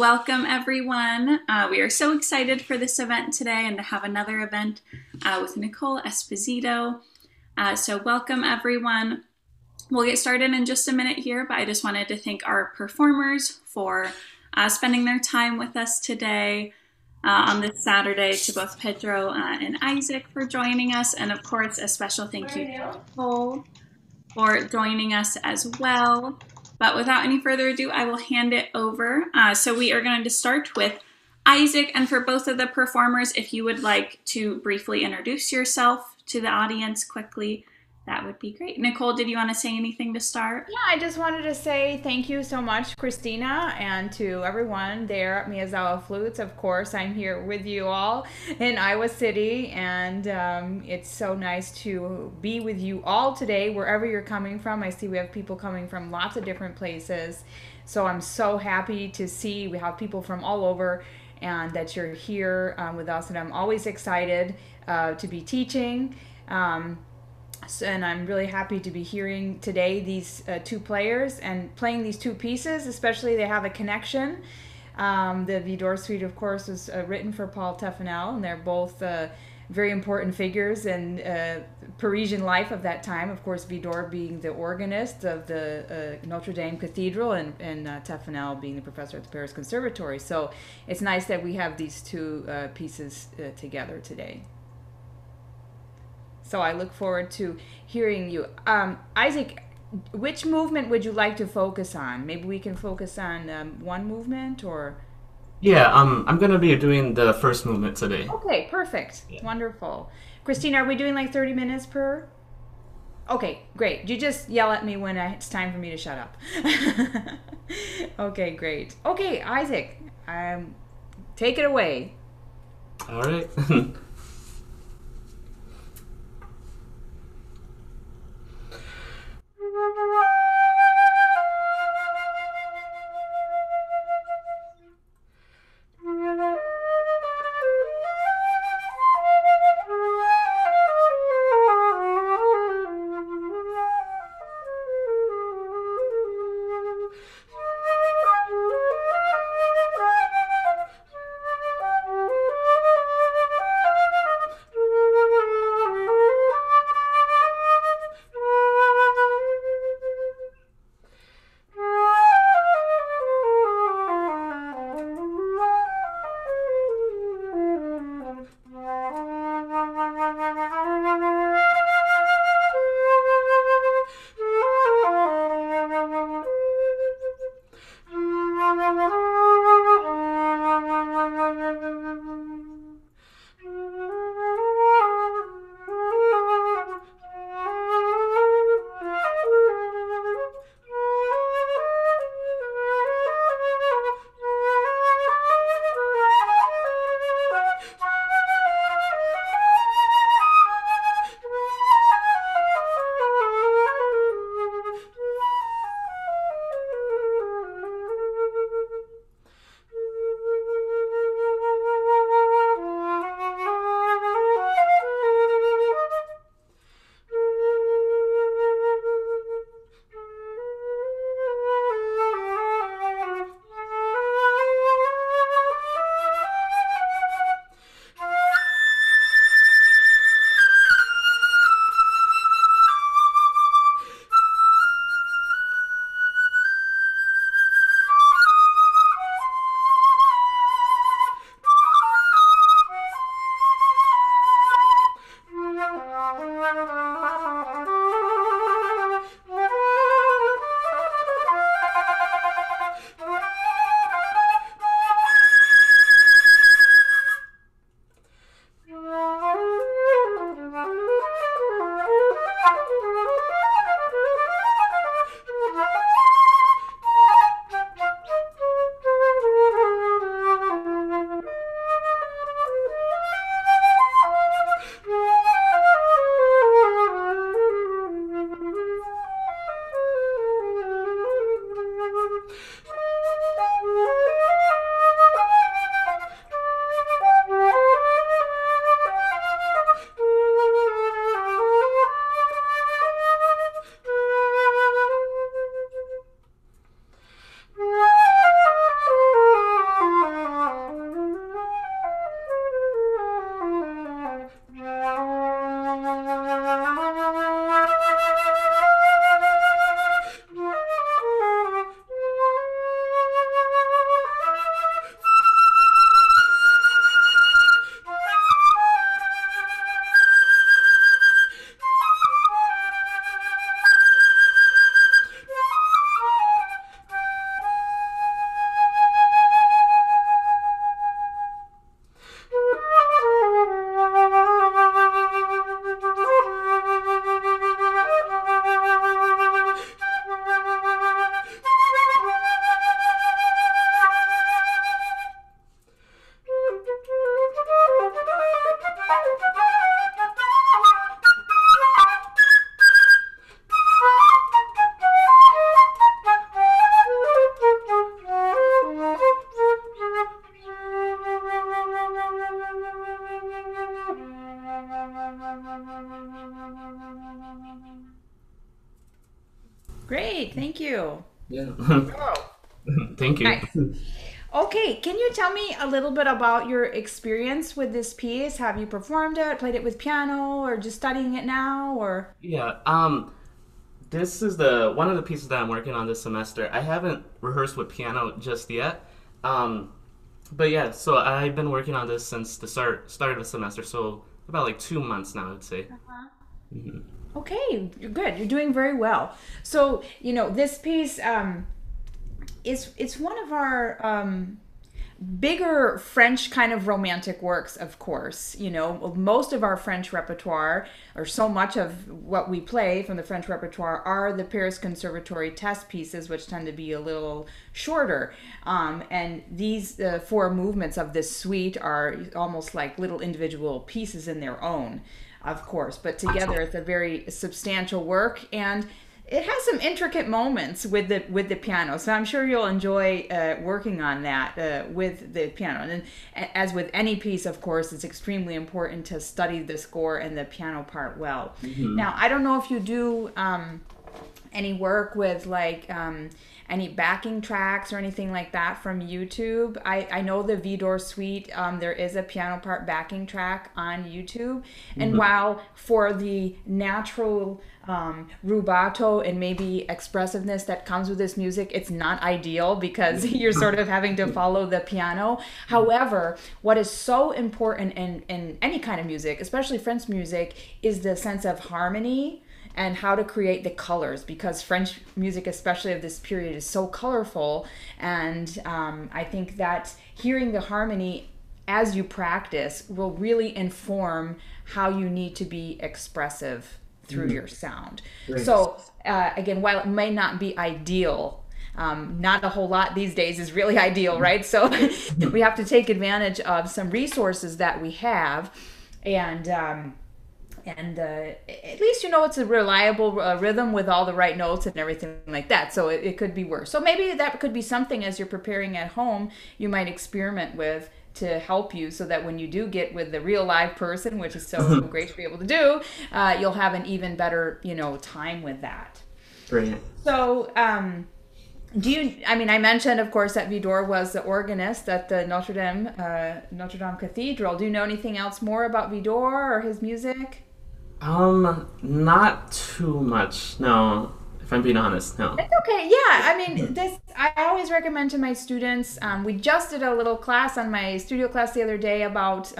Welcome, everyone. We are so excited for this event today and to have another event with Nicole Esposito. So welcome, everyone. We'll get started in just a minute here, but I just wanted to thank our performers for spending their time with us today on this Saturday, to both Pedro and Isaac for joining us, and of course a special thank you to Nicole for joining us as well. But without any further ado, I will hand it over. So we are going to start with Isaac, and for both of the performers, if you would like to briefly introduce yourself to the audience quickly, that would be great. Nicole, did you want to say anything to start? Yeah, I just wanted to say thank you so much, Christina, and to everyone there at Miyazawa Flutes. Of course, I'm here with you all in Iowa City, and it's so nice to be with you all today, wherever you're coming from. I see we have people coming from lots of different places, so I'm so happy to see we have people from all over, and that you're here with us, and I'm always excited to be teaching. And I'm really happy to be hearing today these two players and playing these two pieces, especially they have a connection. The Widor suite, of course, was written for Paul Taffanel, and they're both very important figures in Parisian life of that time. Of course, Widor being the organist of the Notre Dame Cathedral, and Taffanel being the professor at the Paris Conservatory. So it's nice that we have these two pieces together today. So I look forward to hearing you. Isaac, which movement would you like to focus on? Maybe we can focus on one movement, or... Yeah, I'm going to be doing the first movement today. Okay, perfect. Yeah. Wonderful. Christina, are we doing like 30 minutes per? Okay, great. You just yell at me when it's time for me to shut up. Okay, great. Okay, Isaac, take it away. All right. great. Thank you. Yeah. Oh, Thank you. nice. Okay, can you tell me a little bit about your experience with this piece? Have you performed it, played it with piano, or just studying it now, or? Yeah. This is the one of the pieces that I'm working on this semester. I haven't rehearsed with piano just yet. Um, but yeah, so I've been working on this since the start of the semester, so about like 2 months now, I'd say. Mhm. Okay, you're good. You're doing very well. So, this piece it's one of our bigger French kind of romantic works, of course. Most of our French repertoire, or so much of what we play from the French repertoire, are the Paris Conservatory test pieces, which tend to be a little shorter. And these four movements of this suite are almost like little individual pieces in their own, of course. But together, it's a very substantial work, and it has some intricate moments with the piano, so I'm sure you'll enjoy working on that with the piano. And as with any piece, of course, it's extremely important to study the score and the piano part well. Now, I don't know if you do any work with any backing tracks or anything like that from YouTube. I know the Widor suite, there is a piano part backing track on YouTube. And while for the natural rubato and maybe expressiveness that comes with this music, it's not ideal because you're sort of having to follow the piano. However, what is so important in any kind of music, especially French music, is the sense of harmony and how to create the colors, because French music, especially of this period, is so colorful. And I think that hearing the harmony as you practice will really inform how you need to be expressive through your sound. Great. So again, while it may not be ideal, not a whole lot these days is really ideal, right? So we have to take advantage of some resources that we have, and at least it's a reliable rhythm with all the right notes and everything like that. So it could be worse. So maybe that could be something as you're preparing at home you might experiment with to help you, so that when you do get with the real live person, which is so great to be able to do, you'll have an even better time with that. Brilliant. So I mentioned, of course, that Widor was the organist at the Notre Dame Cathedral. Do you know anything else more about Widor or his music? Not too much, no. If I'm being honest, no. It's okay. Yeah, I always recommend to my students. We just did a little class on my studio class the other day about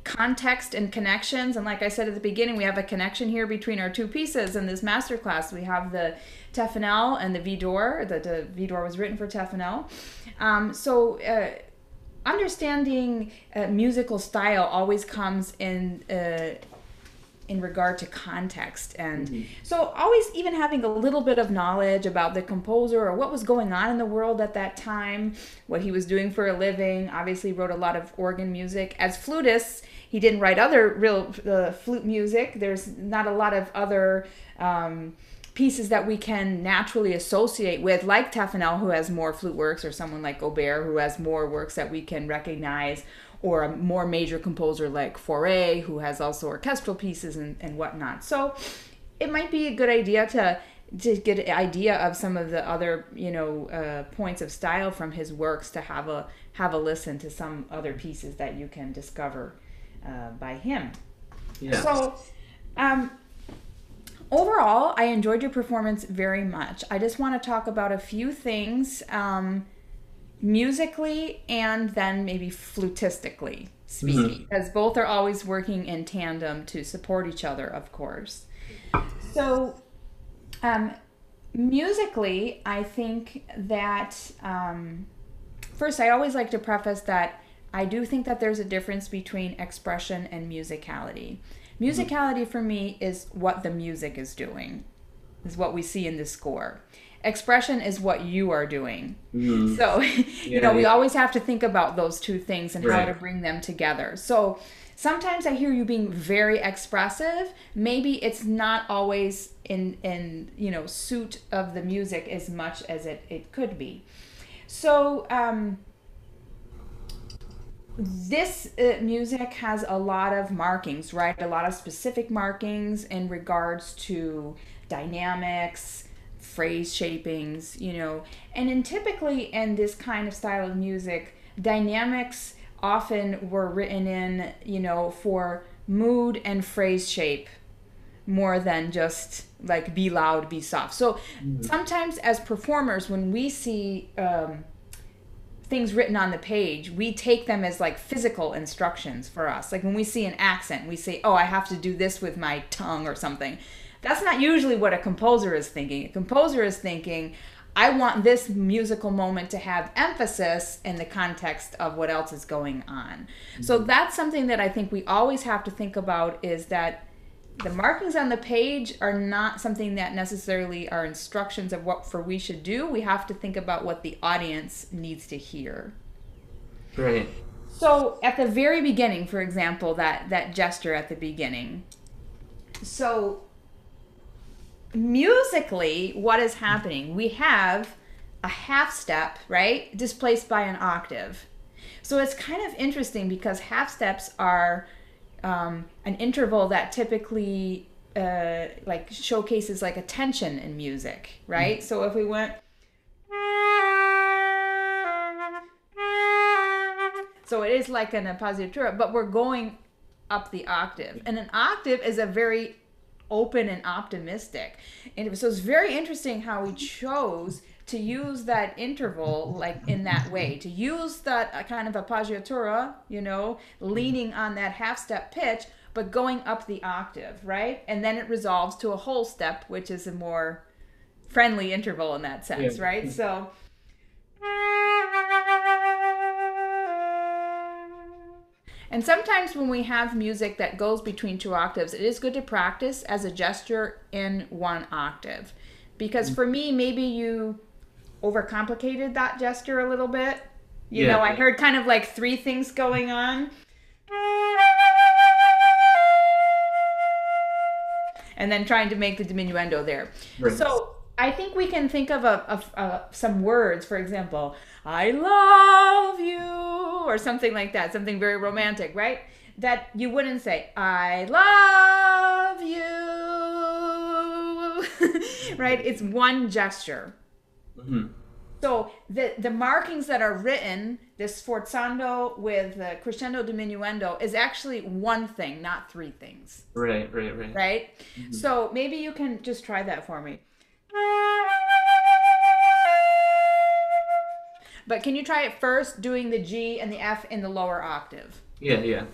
context and connections. And like I said at the beginning, we have a connection here between our two pieces in this masterclass. We have the Taffanel and the Widor. The Widor was written for Taffanel. Understanding musical style always comes in regard to context, and so always even having a little bit of knowledge about the composer or what was going on in the world at that time, what he was doing for a living. Obviously wrote a lot of organ music. As flutists, he didn't write other real flute music. There's not a lot of other pieces that we can naturally associate with, like Taffanel, who has more flute works, or someone like Aubert, who has more works that we can recognize, or a more major composer like Fauré, who has also orchestral pieces and whatnot. So it might be a good idea to get an idea of some of the other points of style from his works, to have a listen to some other pieces that you can discover by him. Yeah. So overall, I enjoyed your performance very much. I just want to talk about a few things musically and then maybe flutistically speaking, because both are always working in tandem to support each other, of course. So musically, I think that first, I always like to preface that I do think that there's a difference between expression and musicality. Musicality for me is what the music is doing, is what we see in the score. Expression is what you are doing. So, we always have to think about those two things and how to bring them together. So sometimes I hear you being very expressive. Maybe it's not always in suit of the music as much as it could be. So this music has a lot of markings, right? A lot of specific markings in regards to dynamics, phrase shapings, and typically in this kind of style of music, dynamics often were written in, for mood and phrase shape more than just like be loud, be soft. So sometimes as performers, when we see things written on the page, we take them as like physical instructions for us. Like when we see an accent, we say, oh, I have to do this with my tongue or something. That's not usually what a composer is thinking. A composer is thinking, I want this musical moment to have emphasis in the context of what else is going on. So that's something that I think we always have to think about, is that the markings on the page are not something that necessarily are instructions of what we should do. We have to think about what the audience needs to hear. Right. So at the very beginning, for example, that gesture at the beginning. So musically, what is happening? We have a half step, right, displaced by an octave. So it's kind of interesting because half steps are an interval that typically like showcases like a tension in music, right? So if we went, so it is like an appoggiatura, but we're going up the octave, and an octave is a very open and optimistic. And so it's very interesting how we chose to use that interval like in that way, to use that kind of appoggiatura, leaning on that half step pitch, but going up the octave, right? And then it resolves to a whole step, which is a more friendly interval in that sense, right? So and sometimes when we have music that goes between two octaves, it is good to practice as a gesture in one octave. Because for me, maybe you overcomplicated that gesture a little bit. I heard kind of like three things going on. And then trying to make the diminuendo there. Right. So I think we can think of some words, for example, I love you, or something like that, something very romantic, right? That you wouldn't say, I love you, right? It's one gesture. Mm-hmm. So the markings that are written, this sforzando with the crescendo diminuendo, is actually one thing, not three things. Right. Right? Mm-hmm. So maybe you can just try that for me. But can you try it first, doing the G and the F in the lower octave? Yeah.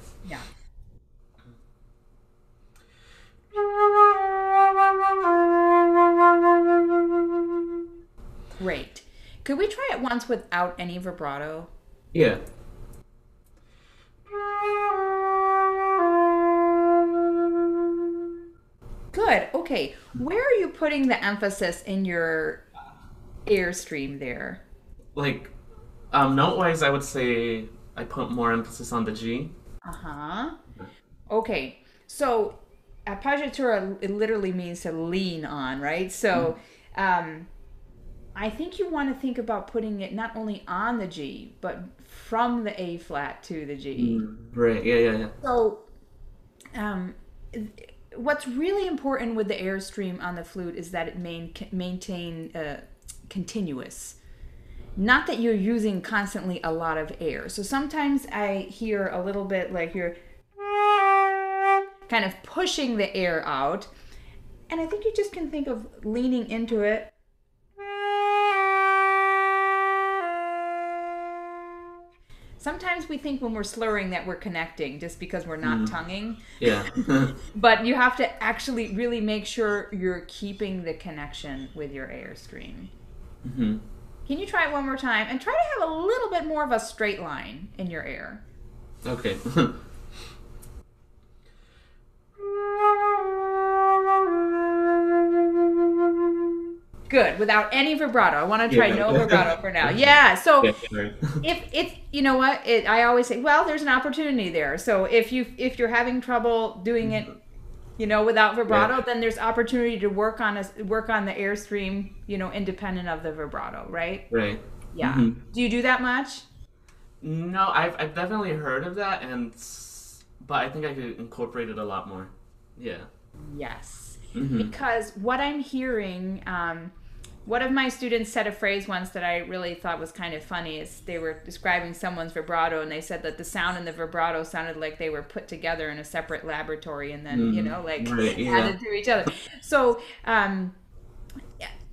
Great. Could we try it once without any vibrato? Yeah. Good. Okay. Where are you putting the emphasis in your airstream there? Like, note-wise, I would say I put more emphasis on the G. Uh-huh. Okay. So, appoggiatura, it literally means to lean on, right? So, I think you want to think about putting it not only on the G, but from the A flat to the G. Right. Yeah. So, what's really important with the airstream on the flute is that it maintain continuous. Not that you're using constantly a lot of air. So sometimes I hear a little bit like you're kind of pushing the air out. And I think you just can think of leaning into it. Sometimes we think when we're slurring that we're connecting just because we're not tonguing. Yeah. But you have to actually really make sure you're keeping the connection with your airstream. Mm-hmm. Can you try it one more time? And try to have a little bit more of a straight line in your air. Okay. Good, without any vibrato. I want to try no vibrato for now. Yeah, so if it's, you know what, I always say, well, there's an opportunity there. So if you're having trouble doing it, without vibrato, then there's opportunity to work on the airstream, independent of the vibrato, right? Right. Yeah. Mm-hmm. Do you do that much? No, I've definitely heard of that, but I think I could incorporate it a lot more. Yeah. Yes. Mm-hmm. Because what I'm hearing One of my students said a phrase once that I really thought was kind of funny. Is they were describing someone's vibrato, and they said that the sound and the vibrato sounded like they were put together in a separate laboratory and then, added to each other. So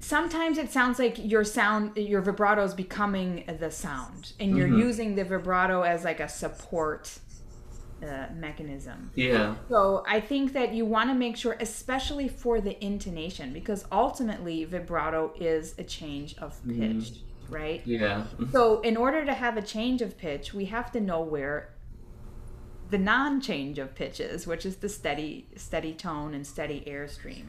sometimes it sounds like your vibrato is becoming the sound, and you're using the vibrato as like a support mechanism. Yeah. So I think that you want to make sure, especially for the intonation, because ultimately vibrato is a change of pitch, right? Yeah. So in order to have a change of pitch, we have to know where the non-change of pitch is, which is the steady tone and steady airstream.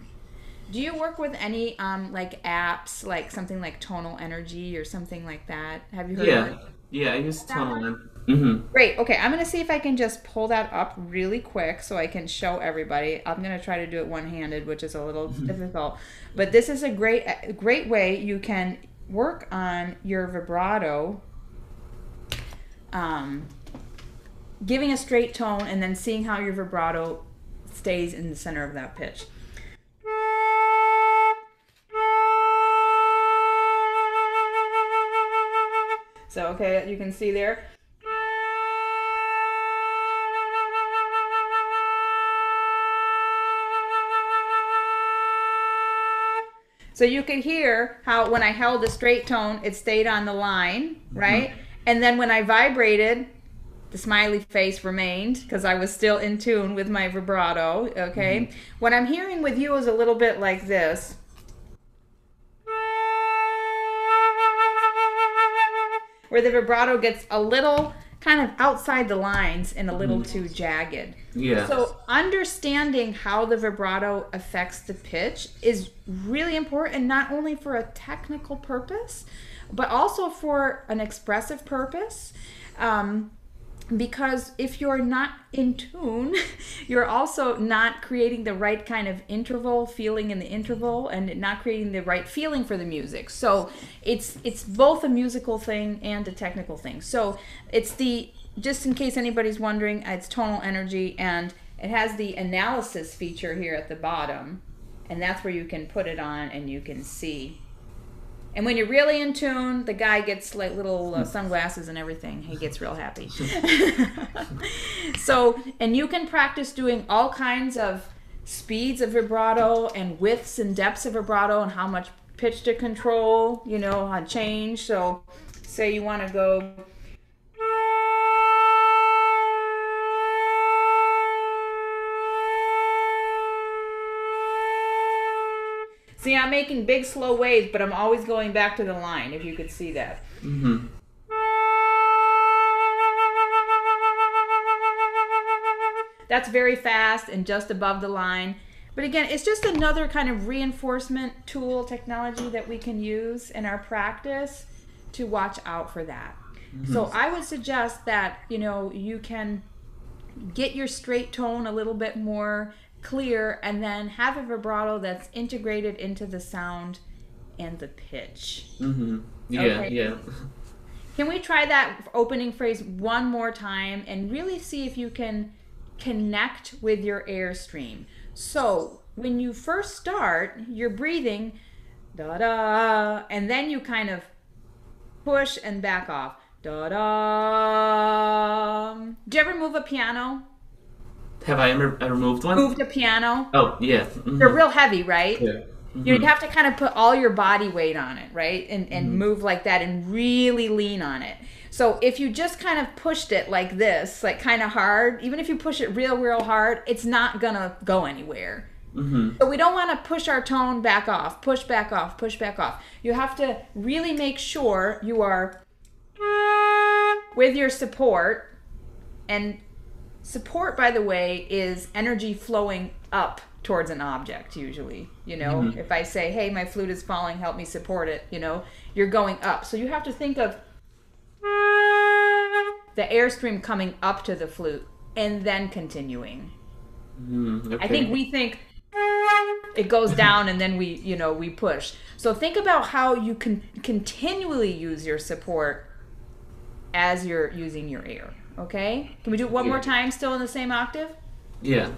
Do you work with any like apps, like something like Tonal Energy or something like that? Have you heard of it? Yeah, I use Tonal. Great. Okay, I'm going to see if I can just pull that up really quick so I can show everybody. I'm going to try to do it one-handed, which is a little difficult. But this is a great way you can work on your vibrato, giving a straight tone and then seeing how your vibrato stays in the center of that pitch. So, okay, you can see there. So you could hear how when I held a straight tone, it stayed on the line, right? And then when I vibrated, the smiley face remained because I was still in tune with my vibrato, okay? What I'm hearing with you is a little bit like this. Where the vibrato gets a little kind of outside the lines and a little too jagged. Yeah. So understanding how the vibrato affects the pitch is really important, not only for a technical purpose, but also for an expressive purpose. Because if you're not in tune, you're also not creating the right kind of interval, feeling in the interval, and not creating the right feeling for the music. So it's both a musical thing and a technical thing. So it's just in case anybody's wondering, it's Tonal Energy, and it has the analysis feature here at the bottom, and that's where you can put it on and you can see. And when you're really in tune, the guy gets like little sunglasses and everything. He gets real happy. So, and you can practice doing all kinds of speeds of vibrato and widths and depths of vibrato and how much pitch to control, on change. So, say you want to go. See, I'm making big, slow waves, but I'm always going back to the line, if you could see that. That's very fast and just above the line. But again, it's just another kind of reinforcement tool, technology that we can use in our practice to watch out for that. So I would suggest that, you can get your straight tone a little bit more clear and then have a vibrato that's integrated into the sound and the pitch. Yeah, okay. Yeah. Can we try that opening phrase one more time and really see if you can connect with your airstream? So when you first start, you're breathing da-da, and then you kind of push and back off. Da-da. Do you ever move a piano? Have I ever moved one? Moved a piano? Oh, yeah. They're real heavy, right? Yeah. You'd have to kind of put all your body weight on it, right? And move like that and really lean on it. So if you just kind of pushed it like this, like kind of hard, even if you push it real hard, it's not going to go anywhere. So we don't want to push our tone back off, push back off, push back off. You have to really make sure you are with your support. And support, by the way, is energy flowing up towards an object, usually. If I say, hey, my flute is falling, help me support it, you're going up. So you have to think of the airstream coming up to the flute and then continuing. Okay. I think we think it goes down and then we push. So think about how you can continually use your support as you're using your air. Okay? Can we do it one more time, still in the same octave? Yeah.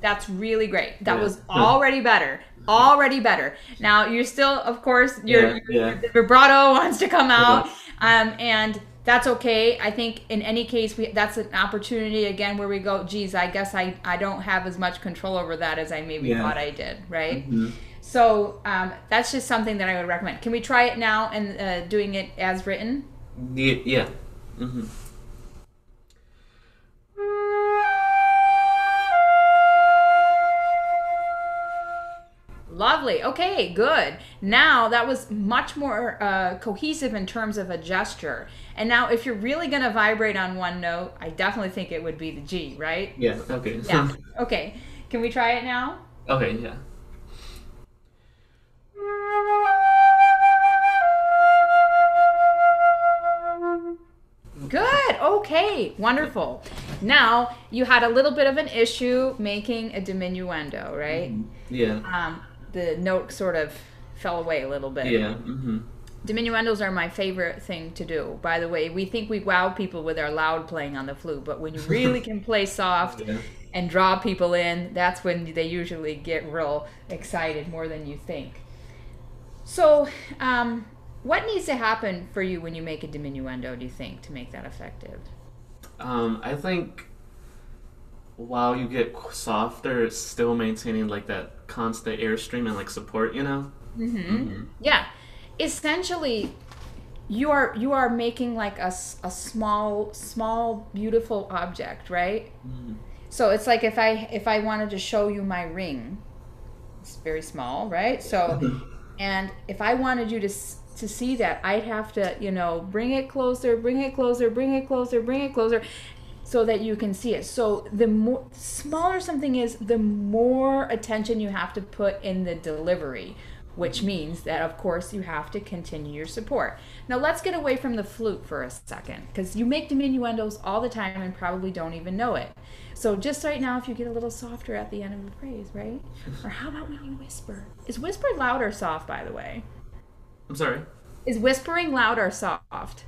That's really great. That was already better. Already better. Now you're still, of course, your vibrato wants to come out, and that's okay. I think in any case, that's an opportunity again where we go, geez, I guess I don't have as much control over that as I maybe thought I did, right? Mm-hmm. So that's just something that I would recommend. Can we try it now and doing it as written? Yeah. Mm-hmm. Lovely. Okay, good. Now that was much more cohesive in terms of a gesture. And now if you're really going to vibrate on one note, I definitely think it would be the G, right? Yeah, okay. Yeah. Okay. Can we try it now? Okay, yeah. Good. Okay. Wonderful. Now you had a little bit of an issue making a diminuendo, right? Yeah. The note sort of fell away a little bit. Yeah. Mm-hmm. Diminuendos are my favorite thing to do. By the way, we think we wow people with our loud playing on the flute, but when you really can play soft and draw people in, that's when they usually get real excited more than you think. So, what needs to happen for you when you make a diminuendo, do you think, to make that effective? I think while you get softer, it's still maintaining like that constant airstream and like support, you know? Mm-hmm. Mm-hmm. Yeah. Essentially, you are making like a small, beautiful object, right? Mm-hmm. So it's like if I wanted to show you my ring, it's very small, right? So, and if I wanted you to see that, I'd have to, bring it closer, bring it closer, bring it closer, bring it closer, so that you can see it. So the more smaller something is, the more attention you have to put in the delivery, which means that, of course, you have to continue your support. Now let's get away from the flute for a second, because you make diminuendos all the time and probably don't even know it. So just right now, if you get a little softer at the end of the phrase, right? Or how about when you whisper? Is whisper loud or soft, by the way? I'm sorry? Is whispering loud or soft?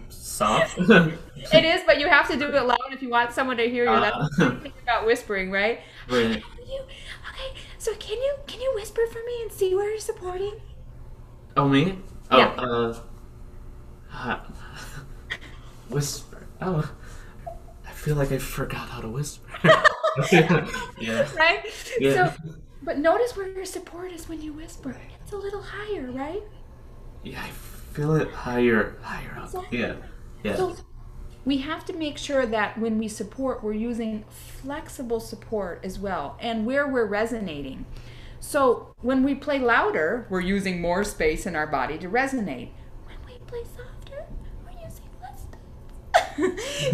Soft? It is, but you have to do it loud if you want someone to hear you. That's the thing about whispering, right? Right. Okay, so can you whisper for me and see where you're supporting? Oh, me? Yeah. Whisper. Oh, I feel like I forgot how to whisper. Yeah. Right? Yeah. So, but notice where your support is when you whisper. It's a little higher, right? Yeah, I feel it higher up. Exactly. Yeah. So we have to make sure that when we support, we're using flexible support as well, and where we're resonating. So when we play louder, we're using more space in our body to resonate. When we play softer, we're using less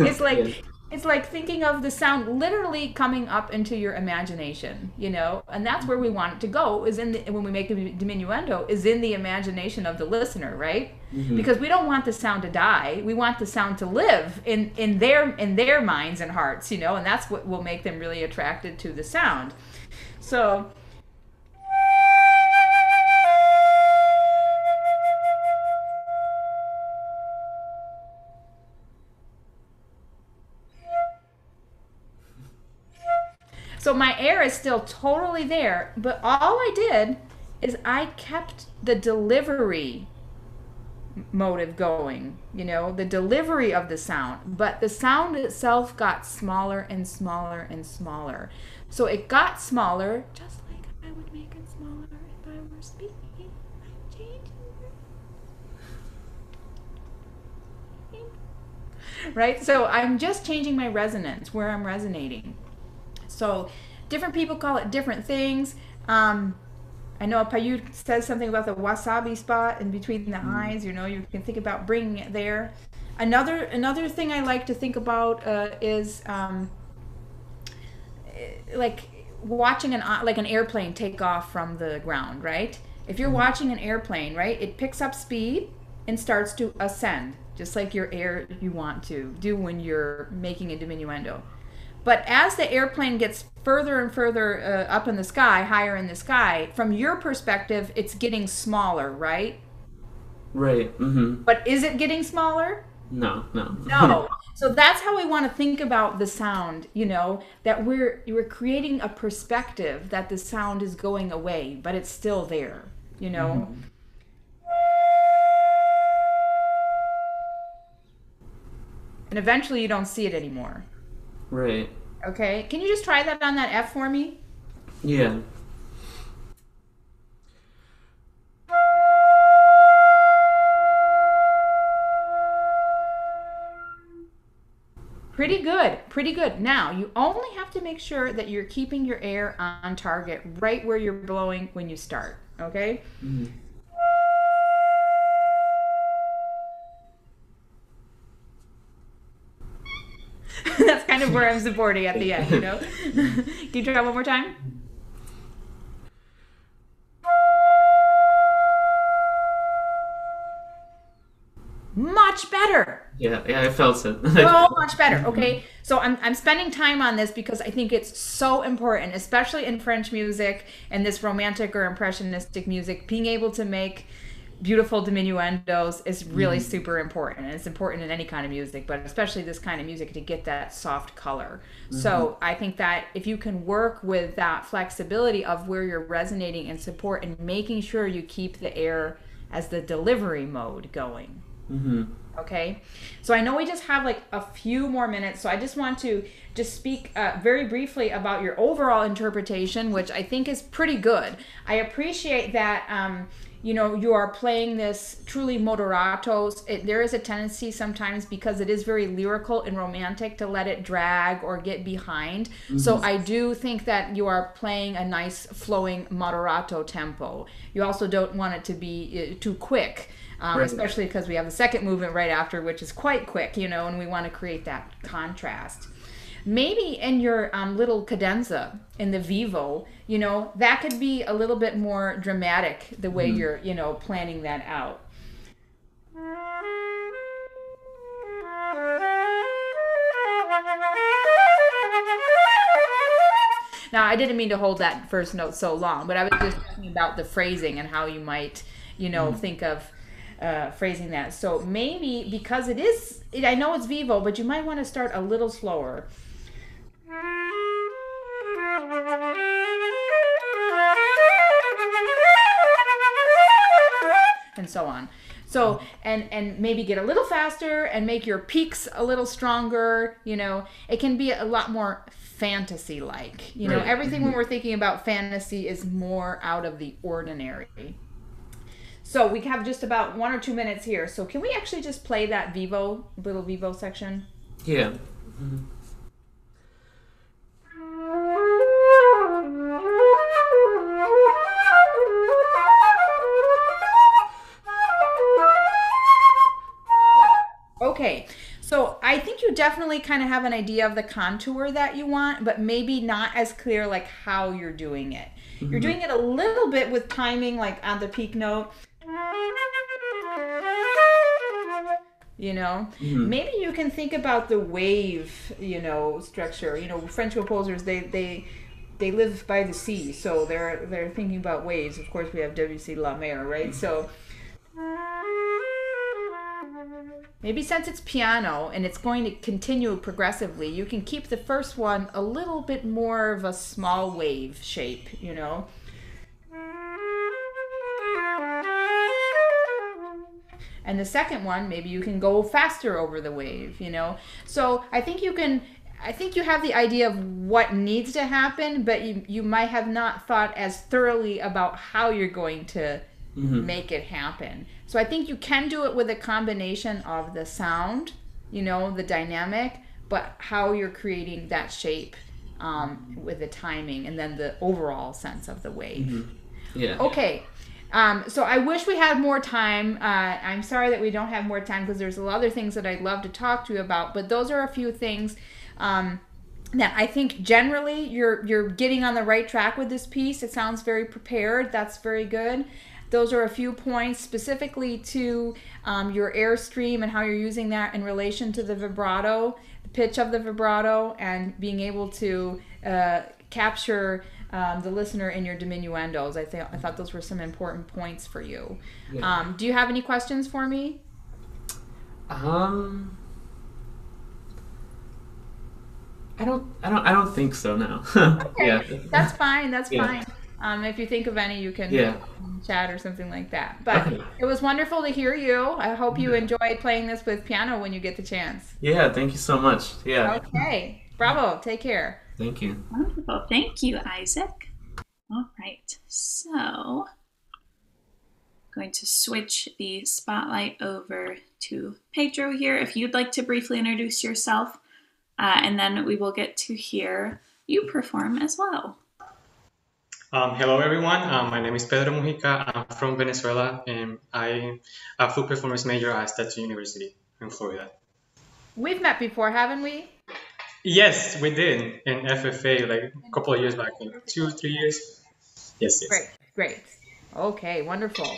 space. It's like thinking of the sound literally coming up into your imagination, and that's where we want it to go, is when we make a diminuendo, is in the imagination of the listener, right? Mm-hmm. Because we don't want the sound to die. We want the sound to live in their minds and hearts, and that's what will make them really attracted to the sound. So So my air is still totally there, but all I did is I kept the delivery motive going, the delivery of the sound, but the sound itself got smaller and smaller and smaller. So it got smaller, just like I would make it smaller if I were speaking. I'm changing. Right? So I'm just changing my resonance, where I'm resonating. So different people call it different things. I know Payut says something about the wasabi spot in between the eyes. You can think about bringing it there. Another thing I like to think about is like watching an airplane take off from the ground, right? If you're watching an airplane, right, it picks up speed and starts to ascend, just like your air you want to do when you're making a diminuendo. But as the airplane gets further and further up in the sky, higher in the sky, from your perspective, it's getting smaller, right? Right. Mm-hmm. But is it getting smaller? No. No. So that's how we want to think about the sound, that we're creating a perspective that the sound is going away, but it's still there, Mm-hmm. And eventually you don't see it anymore. Right. Okay, can you just try that on that F for me? Yeah. Pretty good, pretty good. Now, you only have to make sure that you're keeping your air on target right where you're blowing when you start, okay? Mm-hmm. That's kind of where I'm supporting at the end, Can you try that one more time? Much better. Yeah, I felt it. So much better. Okay, so I'm spending time on this because I think it's so important, especially in French music and this romantic or impressionistic music. Being able to make beautiful diminuendos is really super important, and it's important in any kind of music, but especially this kind of music, to get that soft color. So I think that if you can work with that flexibility of where you're resonating and support, and making sure you keep the air as the delivery mode going. Okay, so I know we just have like a few more minutes, so I just want to speak very briefly about your overall interpretation, which I think is pretty good. I appreciate that you are playing this truly moderato. There is a tendency sometimes, because it is very lyrical and romantic, to let it drag or get behind. So I do think that you are playing a nice flowing moderato tempo. You also don't want it to be too quick. Right. Especially because we have the second movement right after, which is quite quick, and we want to create that contrast. Maybe in your little cadenza, in the vivo, that could be a little bit more dramatic, the way you're, planning that out. Now, I didn't mean to hold that first note so long, but I was just talking about the phrasing and how you might, think of phrasing that. So maybe, because I know it's vivo, but you might want to start a little slower. And so on. So, and maybe get a little faster and make your peaks a little stronger. It can be a lot more fantasy-like. Right. Everything when we're thinking about fantasy is more out of the ordinary. So we have just about 1 or 2 minutes here. So can we actually just play that little vivo section? Yeah. Okay, so I think you definitely kind of have an idea of the contour that you want, but maybe not as clear like how you're doing it. You're doing it a little bit with timing, like on the peak note. Maybe you can think about the wave, structure. French composers, they live by the sea, so they're thinking about waves. Of course, we have Debussy, La Mer, right? So maybe since it's piano and it's going to continue progressively, you can keep the first one a little bit more of a small wave shape, And the second one, maybe you can go faster over the wave, So I think you have the idea of what needs to happen, but you might have not thought as thoroughly about how you're going to make it happen. So I think you can do it with a combination of the sound, the dynamic, but how you're creating that shape with the timing, and then the overall sense of the wave. Yeah. Okay. So I wish we had more time. I'm sorry that we don't have more time, because there's a lot of other things that I'd love to talk to you about. But those are a few things that I think generally you're getting on the right track with this piece. It sounds very prepared. That's very good. Those are a few points specifically to your airstream and how you're using that in relation to the vibrato, the pitch of the vibrato, and being able to capture the listener in your diminuendos. I thought those were some important points for you. Yeah. Do you have any questions for me? I don't think so. No. Okay, Yeah. that's fine. That's Yeah. fine. If you think of any, you can Yeah. chat or something like that. But Okay. it was wonderful to hear you. I hope you enjoyed playing this with piano when you get the chance. Yeah. Thank you so much. Yeah. Okay, bravo. Take care. Thank you. Wonderful. Thank you, Isaac. All right. So, going to switch the spotlight over to Pedro here. If you'd like to briefly introduce yourself, and then we will get to hear you perform as well. Hello, everyone. My name is Pedro Mujica. I'm from Venezuela, and I'm a flute performance major at Statue University in Florida. We've met before, haven't we? Yes, we did in FFA like a couple of years back, like 2 or 3 years. Yes, yes. Great, great. Okay, wonderful.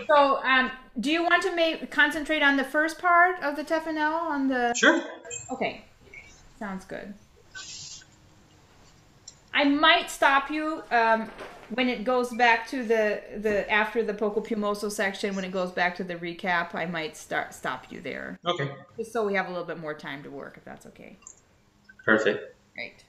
So, do you want to concentrate on the first part of the Taffanel on the? Sure. Okay, sounds good. I might stop you when it goes back to the after the Poco Piumoso section. When it goes back to the recap, I might stop you there. Okay. Just so we have a little bit more time to work, if that's okay. Perfect. Great.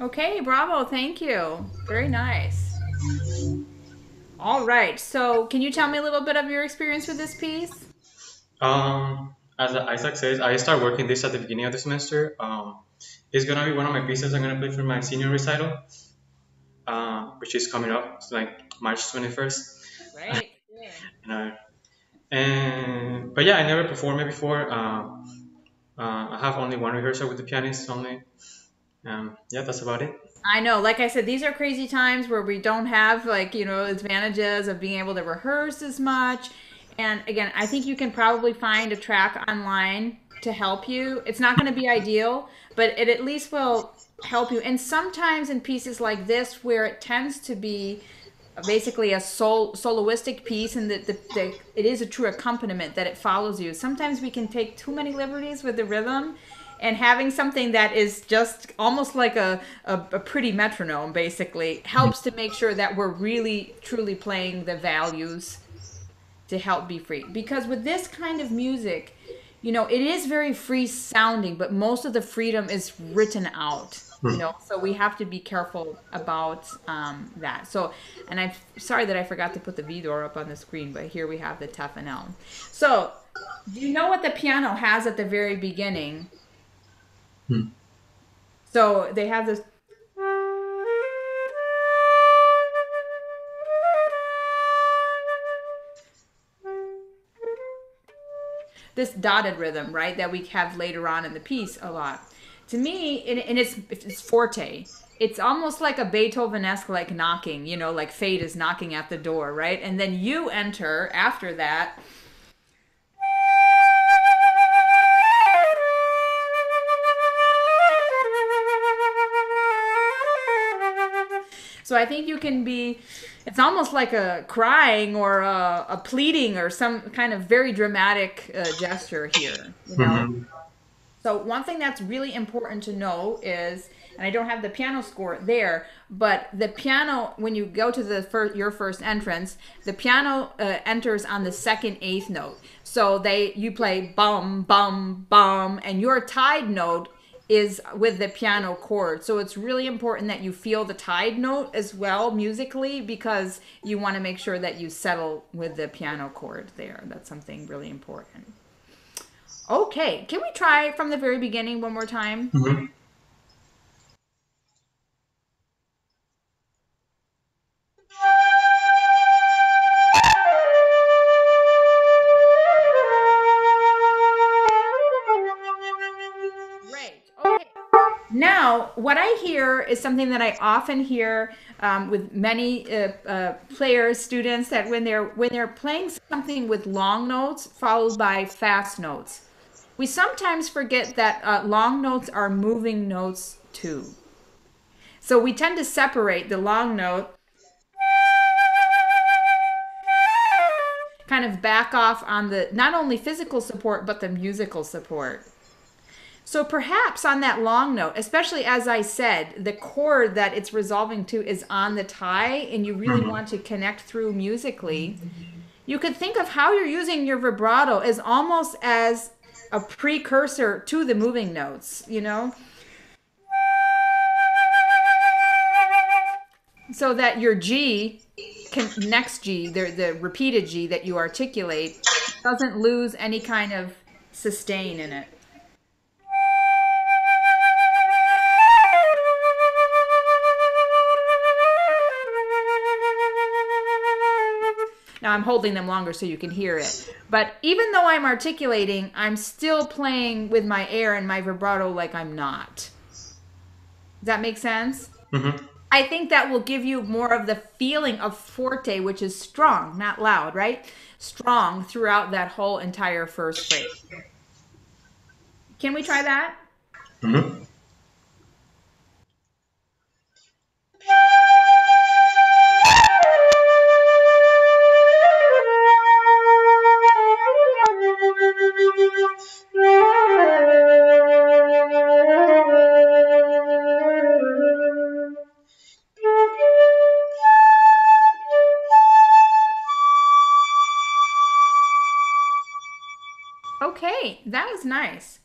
Okay, bravo. Thank you. Very nice. All right. So, can you tell me a little bit of your experience with this piece? As Isaac says, I start working this at the beginning of the semester. It's gonna be one of my pieces I'm gonna play for my senior recital. which is coming up. It's like March 21st. Right. And, but yeah, I never performed it before. I have only one rehearsal with the pianist only. Yeah, that's about it. I know, like I said, these are crazy times where we don't have, like, advantages of being able to rehearse as much. And again, I think you can probably find a track online to help you. It's not going to be ideal, but it at least will help you. And sometimes in pieces like this, where it tends to be basically a soloistic piece, and it is a true accompaniment that it follows you, sometimes we can take too many liberties with the rhythm. And having something that is just almost like a pretty metronome, basically, helps to make sure that we're really, truly playing the values to help be free. Because with this kind of music, it is very free sounding, but most of the freedom is written out, so we have to be careful about that. So, and I'm sorry that I forgot to put the Widor up on the screen, but here we have the Taffanel. So, do you know what the piano has at the very beginning? So they have this dotted rhythm, right, that we have later on in the piece a lot. To me, and it's forte. It's almost like a Beethoven-esque, like knocking, like fate is knocking at the door, right? And then you enter after that. So I think you can it's almost like a crying or a pleading or some kind of very dramatic gesture here, So one thing that's really important to know is, and I don't have the piano score there, but the piano, when you go to your first entrance, the piano enters on the second eighth note. So you play bum, bum, bum, and your tied note is with the piano chord. So it's really important that you feel the tied note as well musically, because you want to make sure that you settle with the piano chord there. That's something really important. Okay, can we try from the very beginning one more time? Mm-hmm. Now, what I hear is something that I often hear with many players, students, that when they're playing something with long notes followed by fast notes, we sometimes forget that long notes are moving notes too. So we tend to separate the long note, kind of back off on the not only physical support but the musical support. So perhaps on that long note, especially as I said, the chord that it's resolving to is on the tie, and you really want to connect through musically, you could think of how you're using your vibrato as almost as a precursor to the moving notes, So that your G, next G, the repeated G that you articulate, doesn't lose any kind of sustain in it. Now I'm holding them longer so you can hear it. But even though I'm articulating, I'm still playing with my air and my vibrato like I'm not. Does that make sense? Mm-hmm. I think that will give you more of the feeling of forte, which is strong, not loud, right? Strong throughout that whole entire first phrase. Can we try that? Mm-hmm. Okay, that was nice.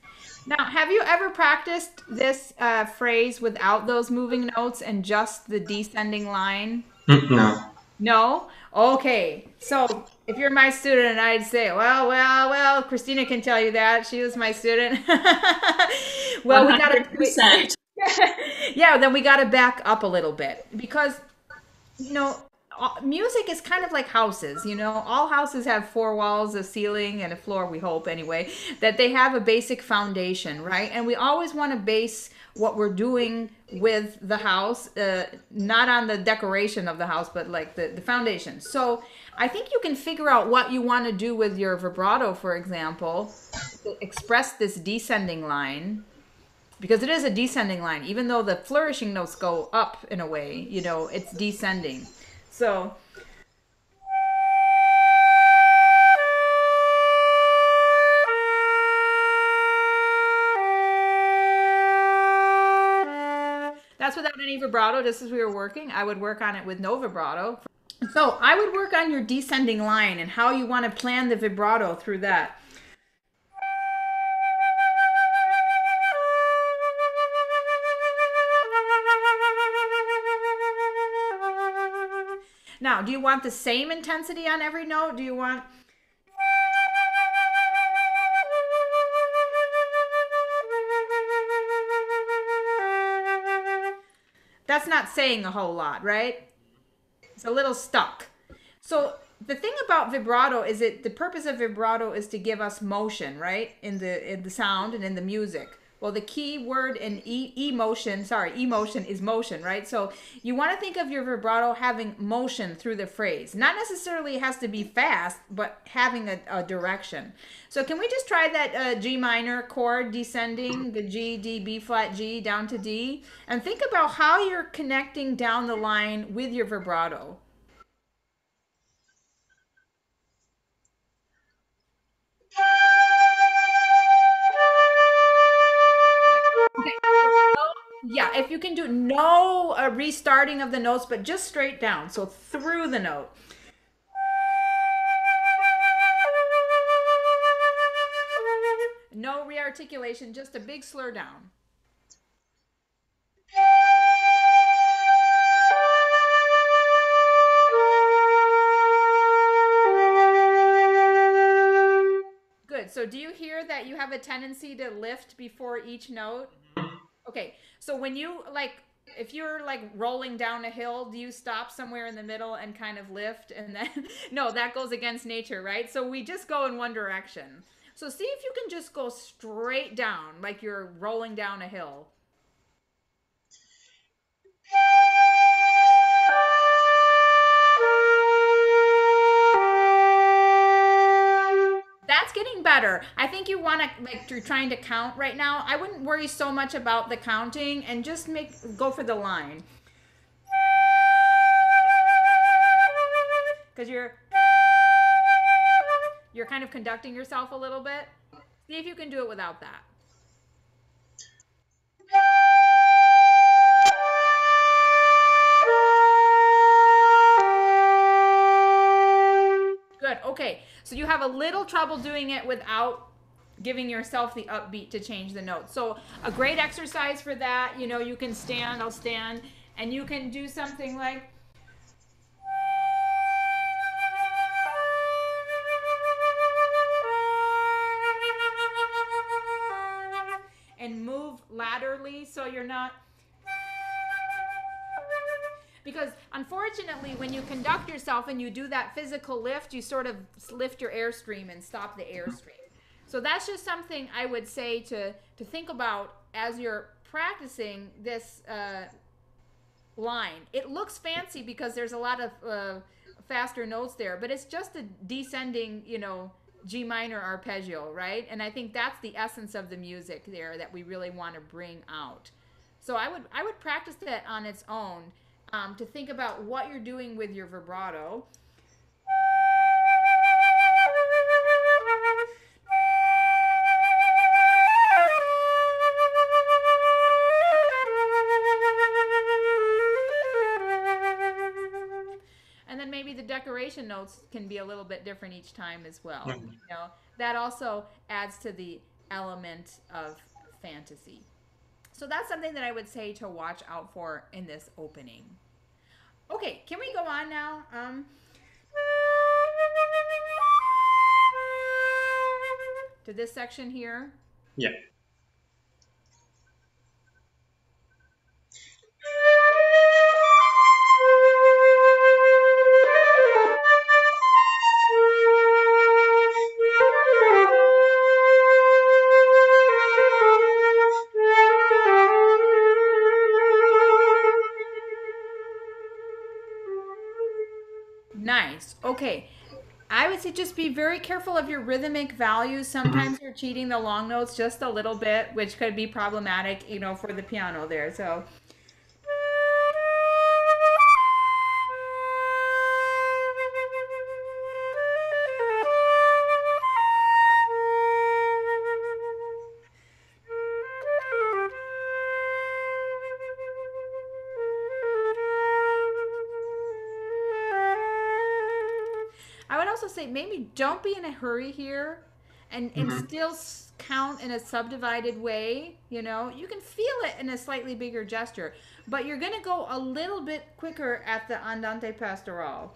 Now, have you ever practiced this phrase without those moving notes and just the descending line? No. No? Okay. So if you're my student, I'd say, well, Christina can tell you that. She was my student. Well, 100%. Yeah, then we got to back up a little bit, because you know, music is kind of like houses, you know. All houses have four walls, a ceiling, and a floor, we hope anyway, that they have a basic foundation, right? And we always want to base what we're doing with the house, not on the decoration of the house, but like the foundation. So I think you can figure out what you want to do with your vibrato, for example, to express this descending line, because it is a descending line. Even though the flourishing notes go up in a way, you know, it's descending. So that's without any vibrato. Just as we were working, I would work on it with no vibrato. So I would work on your descending line and how you want to plan the vibrato through that. Now, do you want the same intensity on every note? Do you want... That's not saying a whole lot, right? It's a little stuck. So the thing about vibrato is that the purpose of vibrato is to give us motion, right? In the sound and in the music. Well, the key word in emotion is motion, right? So you want to think of your vibrato having motion through the phrase. Not necessarily it has to be fast, but having a direction. So can we just try that G minor chord descending, the G, D, B flat, G down to D? And think about how you're connecting down the line with your vibrato. Yeah, if you can do no restarting of the notes, but just straight down. So through the note. No rearticulation, just a big slur down. Good. So do you hear that you have a tendency to lift before each note? Okay, so when you if you're like rolling down a hill, do you stop somewhere in the middle and kind of lift and then, no, that goes against nature, right? So we just go in one direction. So see if you can just go straight down like you're rolling down a hill. That's getting better. I think you want to, like, you're trying to count right now. I wouldn't worry so much about the counting and just go for the line. Because you're kind of conducting yourself a little bit. See if you can do it without that. Good. Okay. So you have a little trouble doing it without giving yourself the upbeat to change the note. So a great exercise for that, you know, you can stand, I'll stand, and you can do something like... and move laterally so you're not... Because unfortunately, when you conduct yourself and you do that physical lift, you sort of lift your airstream and stop the airstream. So that's just something I would say to think about as you're practicing this line. It looks fancy because there's a lot of faster notes there, but it's just a descending, you know, G minor arpeggio, right? And I think that's the essence of the music there that we really want to bring out. So I would practice that on its own. To think about what you're doing with your vibrato. And then maybe the decoration notes can be a little bit different each time as well. You know, that also adds to the element of fantasy. So that's something that I would say to watch out for in this opening. Okay, can we go on now? To this section here? Yeah. I would say just be very careful of your rhythmic values. Sometimes you're cheating the long notes just a little bit, which could be problematic, for the piano there. So I would also say maybe don't be in a hurry here and still count in a subdivided way. You can feel it in a slightly bigger gesture, but you're going to go a little bit quicker at the Andante Pastoral.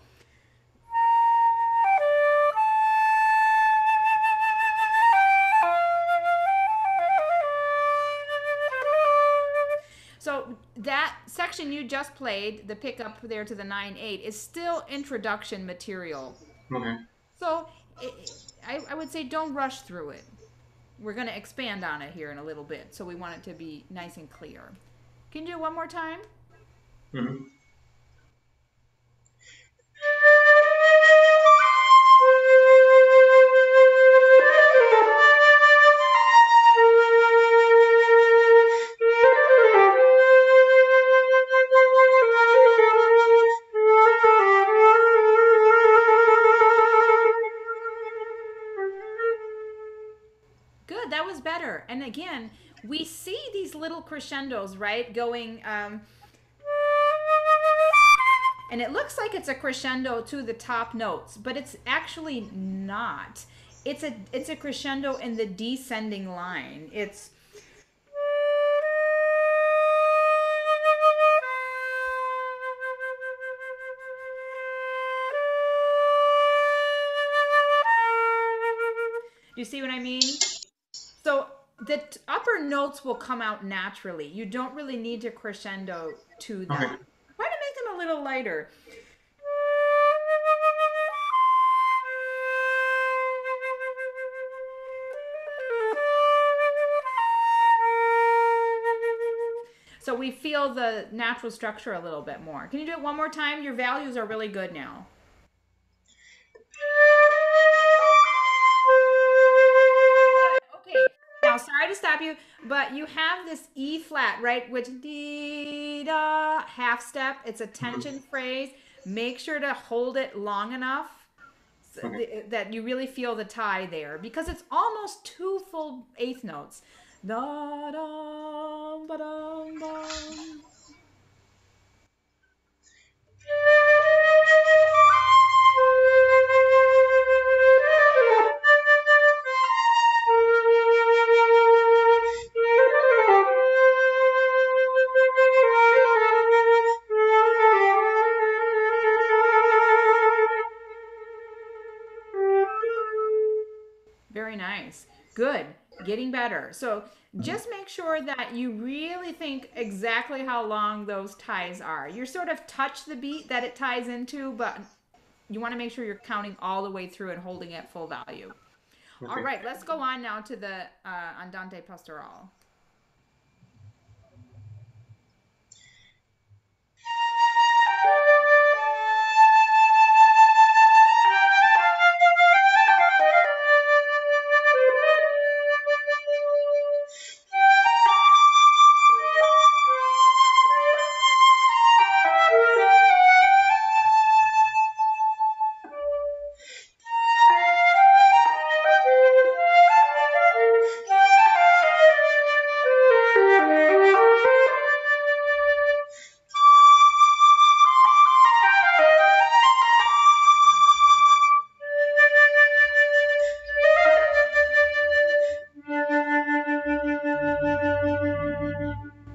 So that section you just played, the pickup there to the 9/8, is still introduction material. Okay. So I would say don't rush through it. We're going to expand on it here in a little bit, so we want it to be nice and clear. Can you do it one more time? Mm-hmm. Good, that was better. And again, we see these little crescendos, right? Going, and it looks like it's a crescendo to the top notes, but it's actually not. It's a crescendo in the descending line. It's do you see what I mean? So the upper notes will come out naturally. You don't really need to crescendo to them. Okay. Try to make them a little lighter. So we feel the natural structure a little bit more. Can you do it one more time? Your values are really good now. Okay. Now, sorry to stop you, but you have this E flat, right? Which D-da, half step. It's a tension phrase. Make sure to hold it long enough that you really feel the tie there, because it's almost 2 full eighth notes. Da dum ba dum dum. Very nice. Good. Getting better. So just make sure that you really think exactly how long those ties are. You sort of touch the beat that it ties into, but you want to make sure you're counting all the way through and holding it full value. Okay. All right, let's go on now to the Andante Pastoral.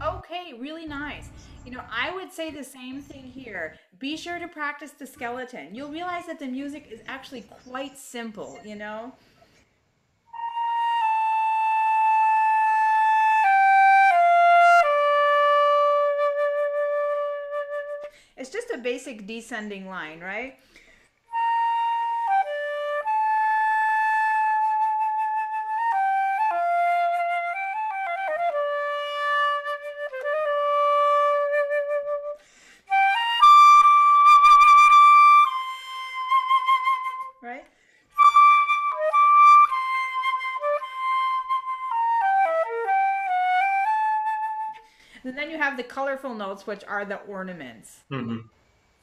Okay, really nice. I would say the same thing here. Be sure to practice the skeleton. You'll realize that the music is actually quite simple. It's just a basic descending line, right? right? And then you have the colorful notes, which are the ornaments. Mm-hmm.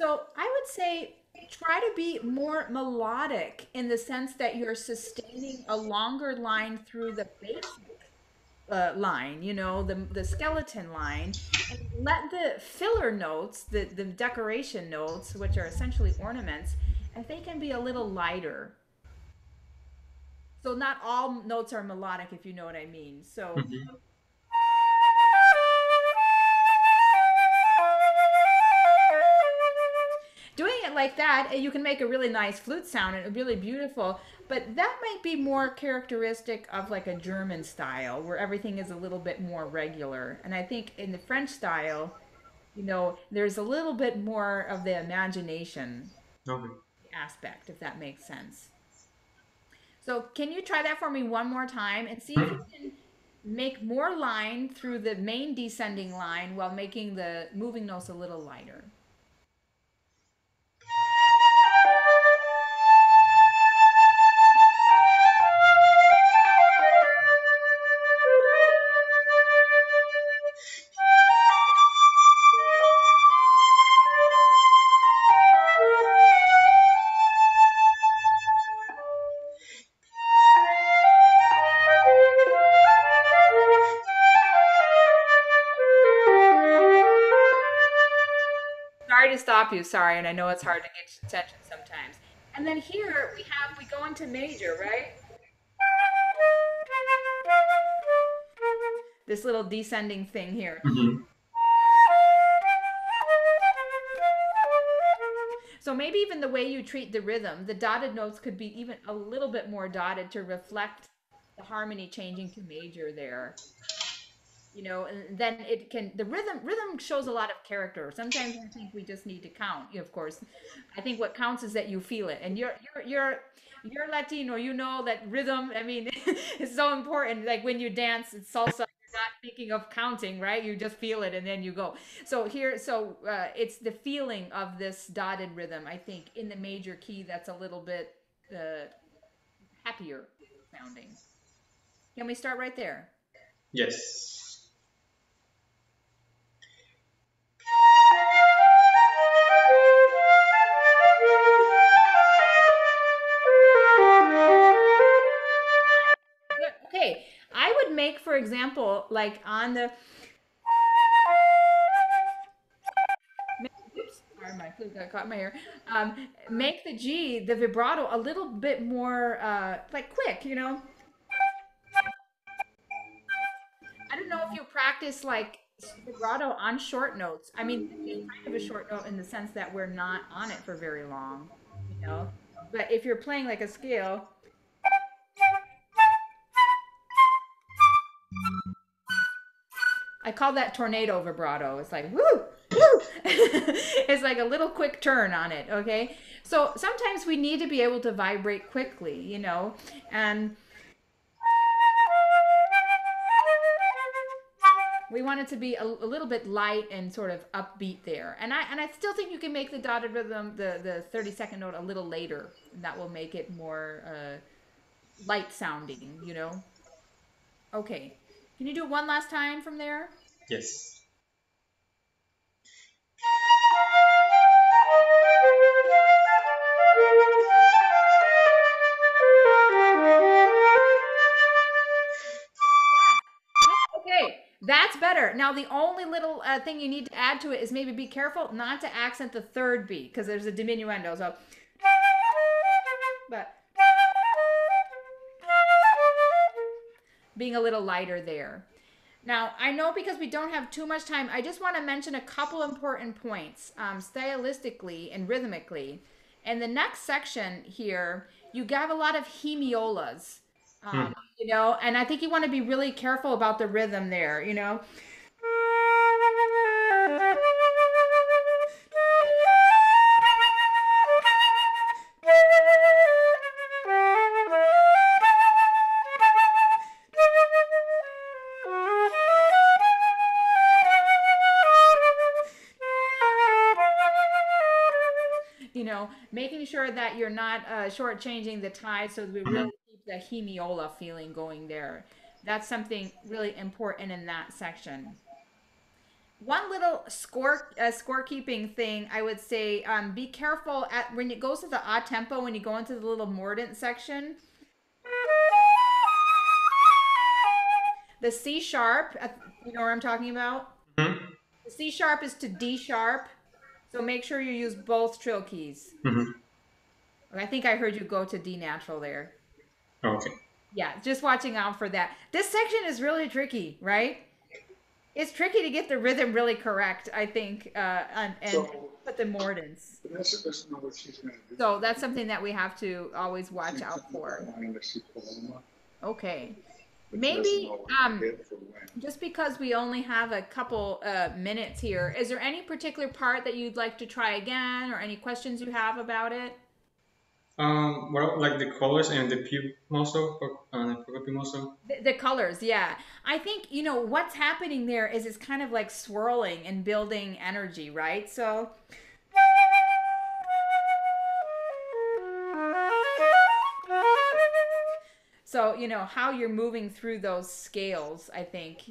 So I would say try to be more melodic in the sense that you're sustaining a longer line through the basic line, you know, the skeleton line, and let the filler notes, the decoration notes, which are essentially ornaments, if they can be a little lighter. So not all notes are melodic, if you know what I mean. So Mm-hmm. doing it like that, you can make a really nice flute sound and really beautiful. But that might be more characteristic of like a German style where everything is a little bit more regular. And I think in the French style, you know, there's a little bit more of the imagination Okay. aspect, if that makes sense. So can you try that for me one more time and see if you Mhm. can make more line through the main descending line while making the moving notes a little lighter? Sorry to stop you, sorry, and I know it's hard to get your attention sometimes. And then here we go into major, right? This little descending thing here. Mhm. So maybe even the way you treat the rhythm, the dotted notes could be even a little bit more dotted to reflect the harmony changing to major there. You know, and then it can the rhythm shows a lot of character. Sometimes I think we just need to count. Of course, I think what counts is that you feel it, and you're Latino. You know that rhythm. I mean, it's so important. Like when you dance, it's salsa. You're not thinking of counting, right? You just feel it, and then you go. So it's the feeling of this dotted rhythm. I think in the major key, that's a little bit happier sounding. Can we start right there? Yes. Good. Okay. I would make, for example, like on the oops, sorry, my flute got caught in my ear. Make the G, the vibrato, a little bit more like quick, you know. I don't know if you practice like vibrato on short notes. I mean, this is kind of a short note in the sense that we're not on it for very long, you know. But if you're playing like a scale, I call that tornado vibrato. It's like woo, woo. It's like a little quick turn on it. Okay, so sometimes we need to be able to vibrate quickly, you know, and we want it to be a little bit light and sort of upbeat there. And I still think you can make the dotted rhythm, the 30-second note, a little later, and that will make it more light sounding, you know. Okay, can you do it one last time from there? Yes. Okay, that's better. Now, the only little thing you need to add to it is maybe be careful not to accent the third beat because there's a diminuendo. So, but being a little lighter there. Now, I know because we don't have too much time, I just want to mention a couple important points stylistically and rhythmically. In the next section here, you have a lot of hemiolas, Mhm. you know, and I think you want to be really careful about the rhythm there, you know. You know, making sure that you're not shortchanging the tie, so we really keep the hemiola feeling going there. That's something really important in that section. One little scorekeeping thing I would say: be careful at when it goes to the odd tempo, when you go into the little mordant section. The C sharp, you know what I'm talking about? Mm-hmm. The C sharp is to D sharp, so make sure you use both trill keys. Mm-hmm. I think I heard you go to D natural there. Okay. Yeah, just watching out for that. This section is really tricky, right? It's tricky to get the rhythm really correct, I think, and put the mordants. So that's something that we have to always watch out for. Okay. Maybe just because we only have a couple minutes here, is there any particular part that you'd like to try again, or any questions you have about it? Well, like the colors and the più mosso, più mosso. The colors, yeah. I think, what's happening there is it's kind of like swirling and building energy, right? So how you're moving through those scales, I think,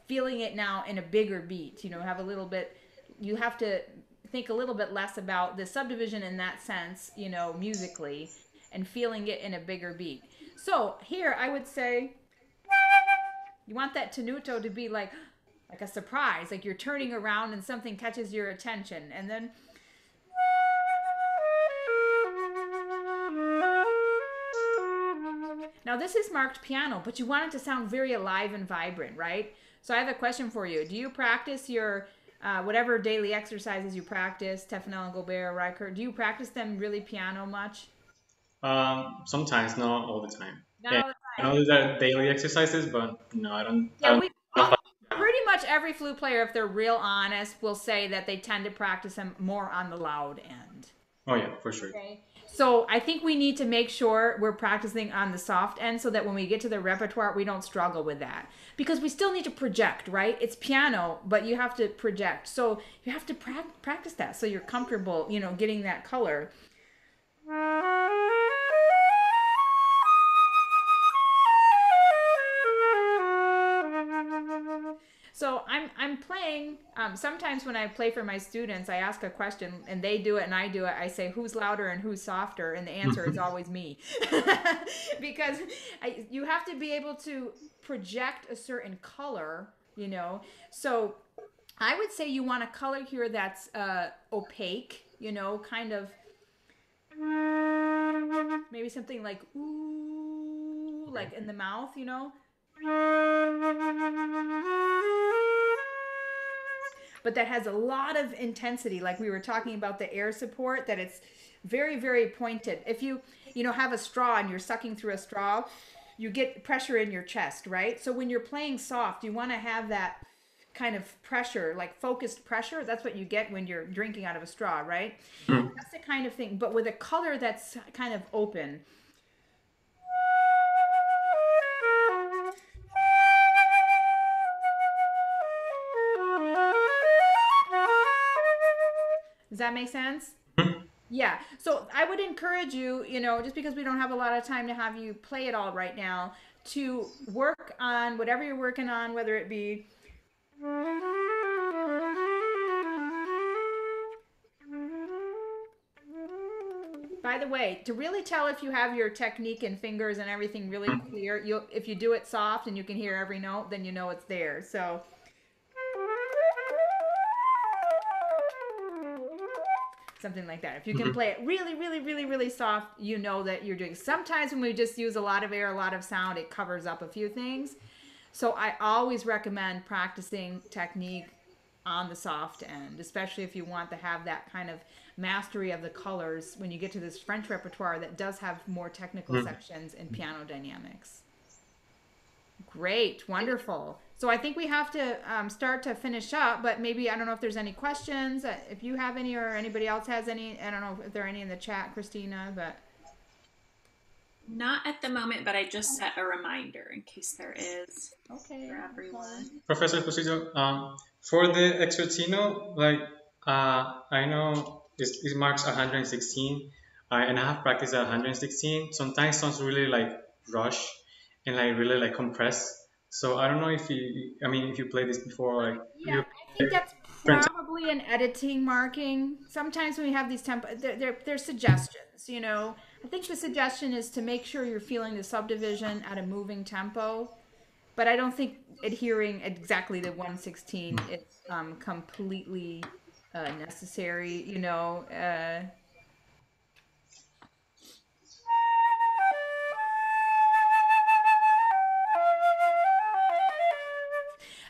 feeling it now in a bigger beat, have a little bit, you have to think a little bit less about the subdivision in that sense, musically, and feeling it in a bigger beat. So here I would say you want that tenuto to be like a surprise, like you're turning around and something catches your attention, and then now this is marked piano, but you want it to sound very alive and vibrant, right? So I have a question for you. Do you practice your whatever daily exercises you practice, Taffanel and Gobert, Riker, do you practice them really piano much? Sometimes, not all the time. Not all the I time. know these are daily exercises, but no, I don't. Yeah, pretty much every flute player, if they're real honest, will say that they tend to practice them more on the loud end. Oh yeah, for sure. Okay. So I think we need to make sure we're practicing on the soft end so that when we get to the repertoire, we don't struggle with that. Because we still need to project, right? It's piano, but you have to project. So you have to practice that so you're comfortable, getting that color. So I'm playing, sometimes when I play for my students, I ask a question and they do it and I do it. I say, who's louder and who's softer? And the answer is always me. Because you have to be able to project a certain color, So I would say you want a color here that's opaque, kind of maybe something like ooh, like in the mouth, but that has a lot of intensity, like we were talking about the air support, that it's very, very pointed. If you have a straw and you're sucking through a straw, you get pressure in your chest, right? So when you're playing soft, you want to have that kind of pressure, like focused pressure. That's what you get when you're drinking out of a straw, right? That's the kind of thing, but with a color that's kind of open. Does that make sense? Yeah. So I would encourage you, just because we don't have a lot of time to have you play it all right now, to work on whatever you're working on, whether it be by the way, to really tell if you have your technique and fingers and everything really clear, if you do it soft and you can hear every note, then you know it's there. So something like that. If you can play it really, really, really, really soft, you know that you're doing. Sometimes when we just use a lot of air, a lot of sound, it covers up a few things. So I always recommend practicing technique on the soft end, especially if you want to have that kind of mastery of the colors when you get to this French repertoire that does have more technical sections in piano dynamics. Great, wonderful. So I think we have to start to finish up, but maybe, I don't know if there's any questions, if you have any or anybody else has any. I don't know if there are any in the chat, Christina, but. Not at the moment, but I just set a reminder in case there is. Okay. For everyone. Professor Esposito, for the Expertino, like, I know it marks 116, and I have practiced at 116. Sometimes songs really like rush and like really like compress. So I don't know if if you played this before, like Yeah, you I think that's different. probably an editing marking. Sometimes when we have these tempo, they're suggestions, you know. I think the suggestion is to make sure you're feeling the subdivision at a moving tempo, but I don't think adhering exactly to 116 is completely necessary, you know.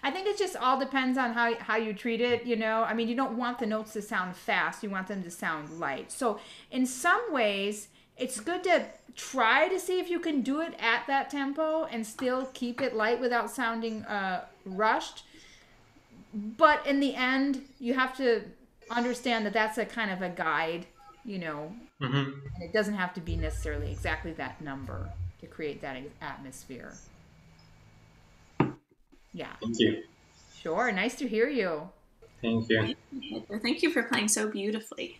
I think it just all depends on how you treat it, you know. I mean, you don't want the notes to sound fast, you want them to sound light. So, in some ways, it's good to try to see if you can do it at that tempo and still keep it light without sounding rushed. But in the end, you have to understand that that's a kind of a guide, you know, Hmm. and it doesn't have to be necessarily exactly that number to create that atmosphere. Yeah, Thank you. sure. Nice to hear you. Thank you. Thank you, Pedro. Thank you for playing so beautifully.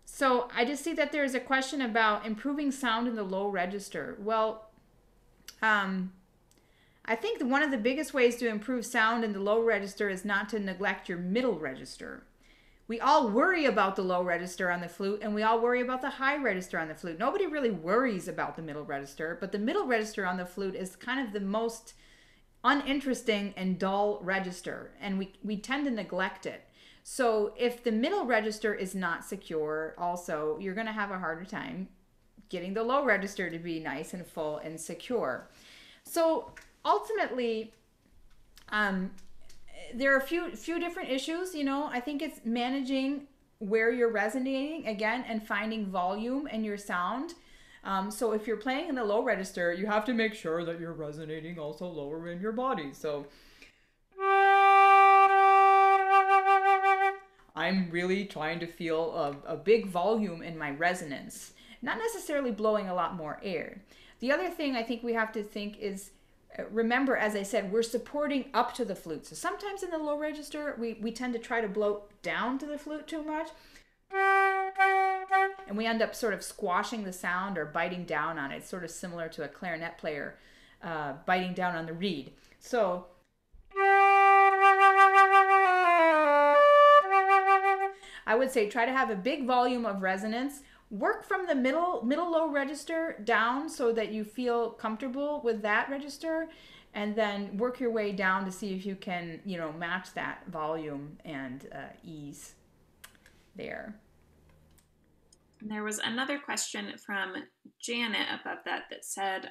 So I just see that there's a question about improving sound in the low register. Well, um, I think one of the biggest ways to improve sound in the low register is not to neglect your middle register. We all worry about the low register on the flute, and we all worry about the high register on the flute. Nobody really worries about the middle register, but the middle register on the flute is kind of the most uninteresting and dull register, and we tend to neglect it. So if the middle register is not secure, also, you're going to have a harder time getting the low register to be nice and full and secure. So ultimately, there are a few different issues. You know, I think it's managing where you're resonating again and finding volume in your sound. So if you're playing in the low register, you have to make sure that you're resonating also lower in your body. So I'm really trying to feel a big volume in my resonance, not necessarily blowing a lot more air. The other thing I think we have to think is, remember, as I said, we're supporting up to the flute. So sometimes in the low register, we tend to try to blow down to the flute too much. And we end up sort of squashing the sound or biting down on it. It's sort of similar to a clarinet player biting down on the reed. So I would say try to have a big volume of resonance. Work from the middle low register down so that you feel comfortable with that register, and then work your way down to see if you can, you know, match that volume and ease there. And there was another question from Janet above that said,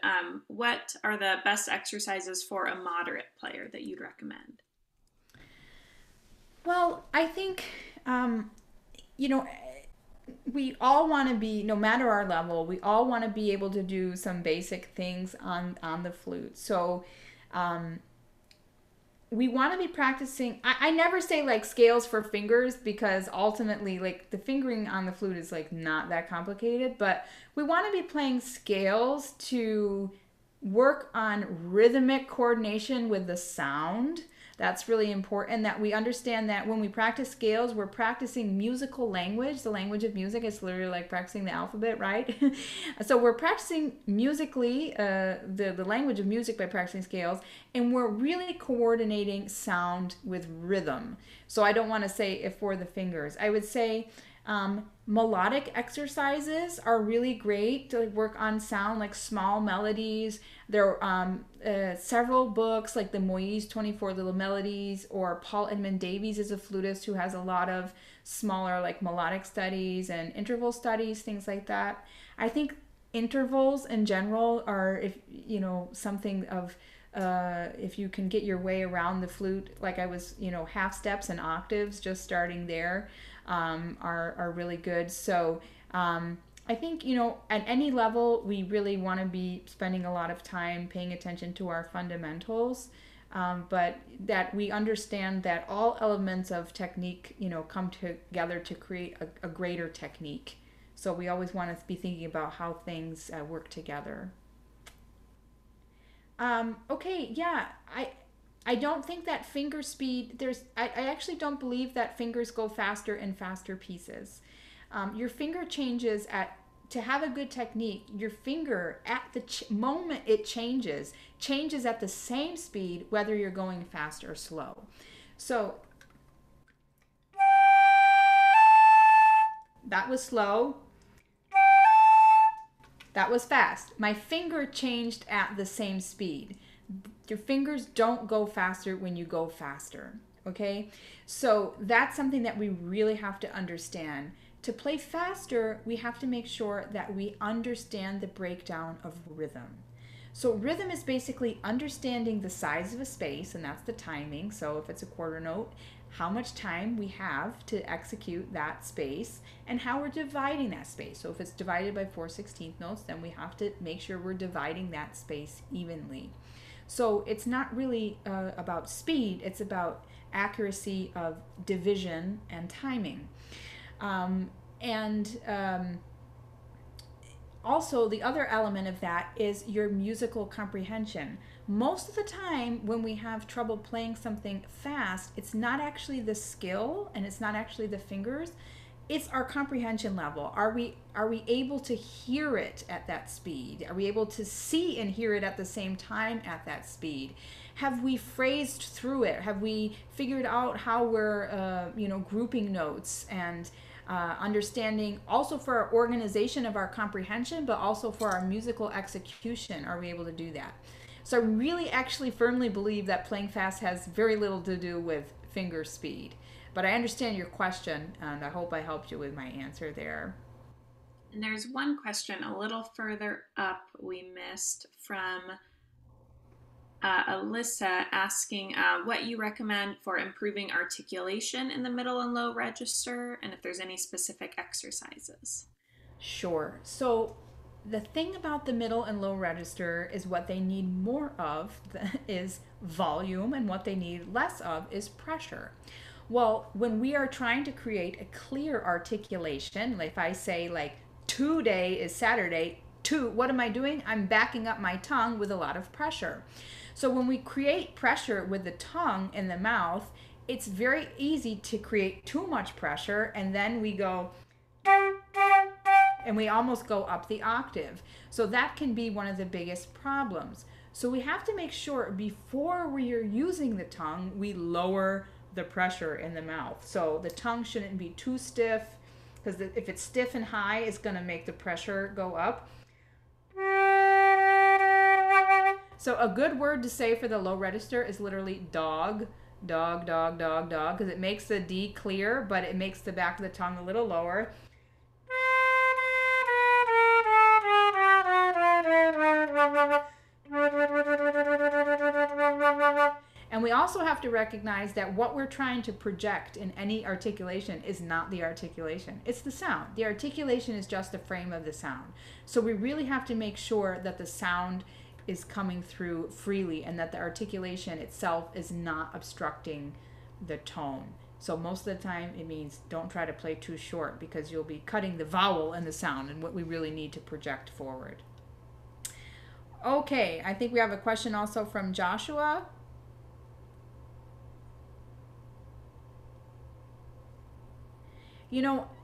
what are the best exercises for a moderate player that you'd recommend? Well, I think, you know, we all want to be, no matter our level, we all want to be able to do some basic things on the flute. So we want to be practicing. I never say like scales for fingers, because ultimately like the fingering on the flute is like not that complicated, but we want to be playing scales to work on rhythmic coordination with the sound. That's really important, that we understand that when we practice scales, we're practicing musical language. The language of music is literally like practicing the alphabet, right? So we're practicing musically, the language of music by practicing scales, and we're really coordinating sound with rhythm. So I don't want to say if for the fingers. I would say melodic exercises are really great to work on sound, like small melodies. There are several books like the Moïse 24 Little Melodies, or Paul Edmund Davies is a flutist who has a lot of smaller like melodic studies and interval studies, things like that. I think intervals in general are, if you know, something of if you can get your way around the flute, like I was, you know, half steps and octaves, just starting there are really good. So I think, you know, at any level, we really want to be spending a lot of time paying attention to our fundamentals, but that we understand that all elements of technique, you know, come together to create a greater technique. So we always want to be thinking about how things work together. Okay, yeah, I don't think that finger speed, I actually don't believe that fingers go faster in faster pieces. Your finger changes to have a good technique, your finger at the moment it changes at the same speed, whether you're going fast or slow. So that was slow. That was fast. My finger changed at the same speed. Your fingers don't go faster when you go faster, okay? So that's something that we really have to understand. To play faster, we have to make sure that we understand the breakdown of rhythm. So rhythm is basically understanding the size of a space, and that's the timing. So if it's a quarter note, how much time we have to execute that space and how we're dividing that space. So if it's divided by 4/16 notes, then we have to make sure we're dividing that space evenly. So it's not really about speed, it's about accuracy of division and timing. Also, the other element of that is your musical comprehension. Most of the time when we have trouble playing something fast, it's not actually the skill and it's not actually the fingers, it's our comprehension level. Are we able to hear it at that speed? Are we able to see and hear it at the same time at that speed? Have we phrased through it? Have we figured out how we're grouping notes and understanding also for our organization of our comprehension, but also for our musical execution? Are we able to do that? So I really actually firmly believe that playing fast has very little to do with finger speed. But I understand your question, and I hope I helped you with my answer there. And there's one question a little further up we missed from Alyssa asking what you recommend for improving articulation in the middle and low register, and if there's any specific exercises. Sure. So the thing about the middle and low register is what they need more of is volume, and what they need less of is pressure. Well, when we are trying to create a clear articulation, if I say like today is Saturday, what am I doing? I'm backing up my tongue with a lot of pressure. So when we create pressure with the tongue in the mouth, it's very easy to create too much pressure, and then we go and we almost go up the octave. So that can be one of the biggest problems. So we have to make sure before we are using the tongue, we lower the pressure in the mouth. So the tongue shouldn't be too stiff, because if it's stiff and high, it's going to make the pressure go up. So a good word to say for the low register is literally dog, dog, dog, dog, dog, because it makes the D clear, but it makes the back of the tongue a little lower. And we also have to recognize that what we're trying to project in any articulation is not the articulation. It's the sound. The articulation is just a frame of the sound. So we really have to make sure that the sound is coming through freely and that the articulation itself is not obstructing the tone. So most of the time it means don't try to play too short, because you'll be cutting the vowel in the sound and what we really need to project forward. Okay, I think we have a question also from Joshua.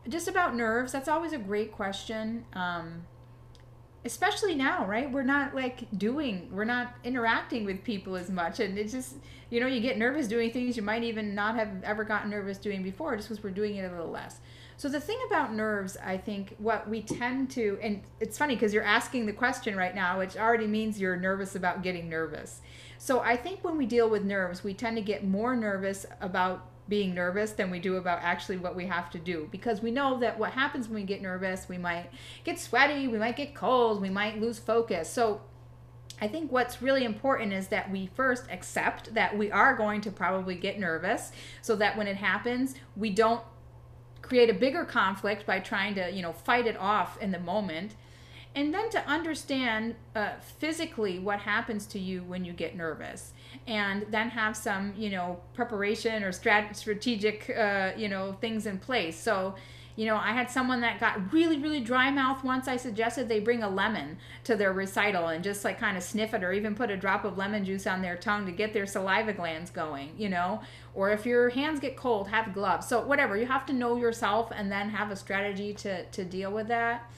Just about nerves, that's always a great question. Especially now, right? We're not interacting with people as much. And it's just, you get nervous doing things you might even not have ever gotten nervous doing before, just because we're doing it a little less. So the thing about nerves, I think what we tend to, and it's funny because you're asking the question right now, which already means you're nervous about getting nervous. So I think when we deal with nerves, we tend to get more nervous about being nervous than we do about actually what we have to do, because we know that what happens when we get nervous, we might get sweaty, we might get cold, we might lose focus. So I think what's really important is that we first accept that we are going to probably get nervous, so that when it happens, we don't create a bigger conflict by trying to fight it off in the moment. And then to understand physically what happens to you when you get nervous, and then have some preparation or strategic things in place. So I had someone that got really, really dry mouth once. I suggested they bring a lemon to their recital and just like kind of sniff it, or even put a drop of lemon juice on their tongue to get their saliva glands going, Or if your hands get cold, have gloves. So whatever, you have to know yourself and then have a strategy to deal with that.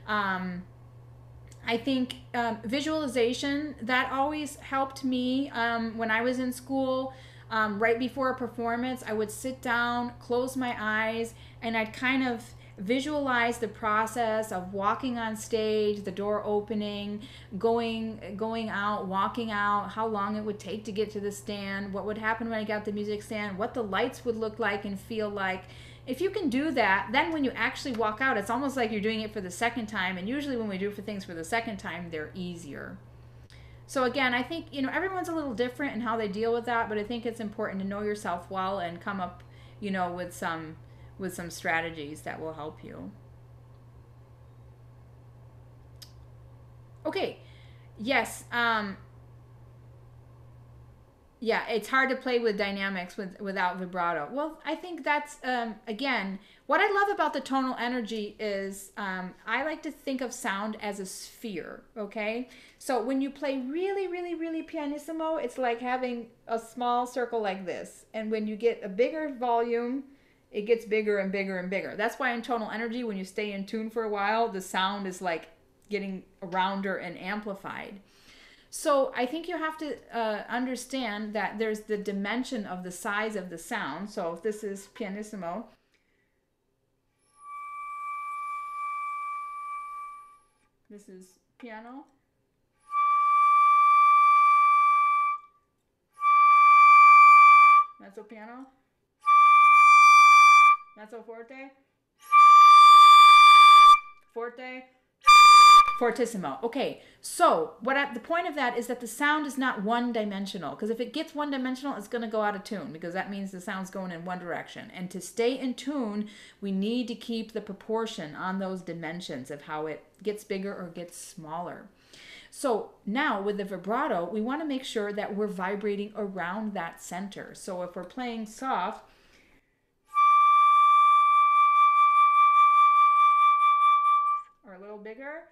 I think visualization, that always helped me when I was in school. Right before a performance, I would sit down, close my eyes, and I'd kind of visualize the process of walking on stage, the door opening, going out, walking out, how long it would take to get to the stand, what would happen when I got the music stand, what the lights would look like and feel like. If you can do that, then when you actually walk out, it's almost like you're doing it for the second time. And usually when we do for things for the second time, they're easier. So again, I think, everyone's a little different in how they deal with that, but I think it's important to know yourself well and come up, with some strategies that will help you. Okay. Yes. Yeah, it's hard to play with dynamics without vibrato. Well, I think that's, again, what I love about the tonal energy is I like to think of sound as a sphere, okay? So when you play really, really, really pianissimo, it's like having a small circle like this. And when you get a bigger volume, it gets bigger and bigger and bigger. That's why in tonal energy, when you stay in tune for a while, the sound is like getting rounder and amplified. So I think you have to understand that there's the dimension of the size of the sound. So if this is pianissimo, this is piano, mezzo piano, mezzo forte, forte, fortissimo. Okay, so the point of that is that the sound is not one-dimensional, because if it gets one-dimensional, it's going to go out of tune, because that means the sound's going in one direction. And to stay in tune, we need to keep the proportion on those dimensions of how it gets bigger or gets smaller. So now with the vibrato, we want to make sure that we're vibrating around that center. So if we're playing soft, or a little bigger,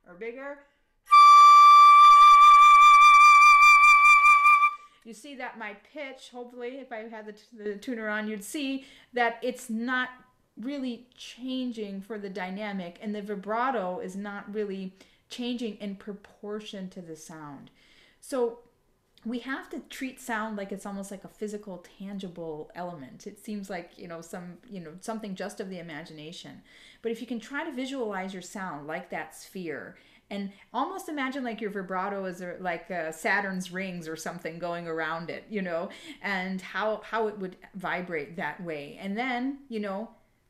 or bigger, you see that my pitch, hopefully, if I had the tuner on, you'd see that it's not really changing for the dynamic, and the vibrato is not really changing in proportion to the sound. So we have to treat sound like it's almost like a physical, tangible element. It seems like, something just of the imagination. But if you can try to visualize your sound like that sphere, and almost imagine like your vibrato is like Saturn's rings or something going around it, and how it would vibrate that way. And then,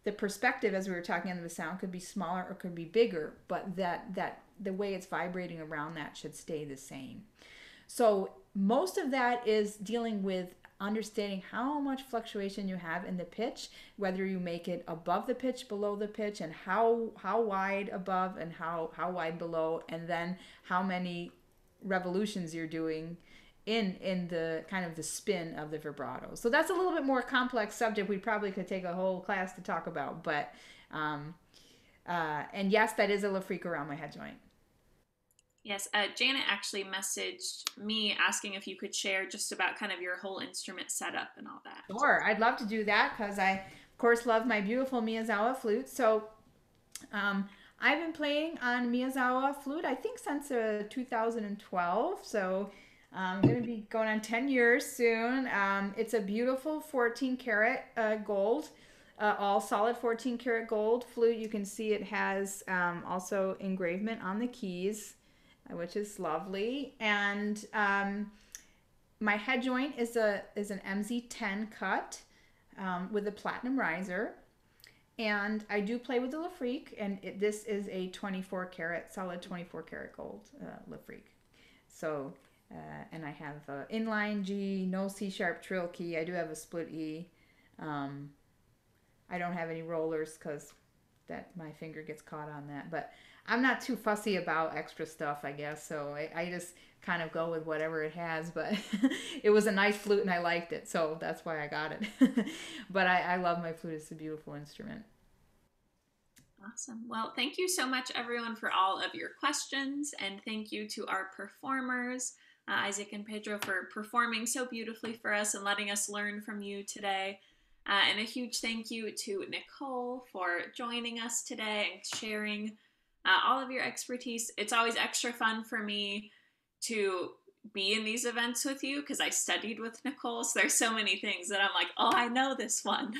the perspective, as we were talking on the sound, could be smaller or could be bigger, but that the way it's vibrating around that should stay the same. So most of that is dealing with understanding how much fluctuation you have in the pitch, whether you make it above the pitch, below the pitch, and how wide above and how wide below, and then how many revolutions you're doing in the kind of the spin of the vibrato. So that's a little bit more complex subject. We probably could take a whole class to talk about, but and yes, that is a little freak around my head joint. Yes, Janet actually messaged me asking if you could share just about kind of your whole instrument setup and all that. Sure, I'd love to do that because I, of course, love my beautiful Miyazawa flute. So I've been playing on Miyazawa flute, I think, since 2012. So I'm going to be going on 10 years soon. It's a beautiful 14 karat gold, all solid 14 karat gold flute. You can see it has also engravement on the keys, which is lovely. And my head joint is an MZ10 cut with a platinum riser. And I do play with the Lafrique, and this is a 24 karat, solid 24 karat gold Lafrique. So, and I have inline G, no C sharp trill key. I do have a split E. I don't have any rollers because that my finger gets caught on that. But I'm not too fussy about extra stuff, I guess. So I just kind of go with whatever it has. But it was a nice flute and I liked it. So that's why I got it. But I love my flute. It's a beautiful instrument. Awesome. Well, thank you so much, everyone, for all of your questions. And thank you to our performers, Isaac and Pedro, for performing so beautifully for us and letting us learn from you today. And a huge thank you to Nicole for joining us today and sharing all of your expertise. It's always extra fun for me to be in these events with you because I studied with Nicole. So there's so many things that I'm like, oh, I know this one.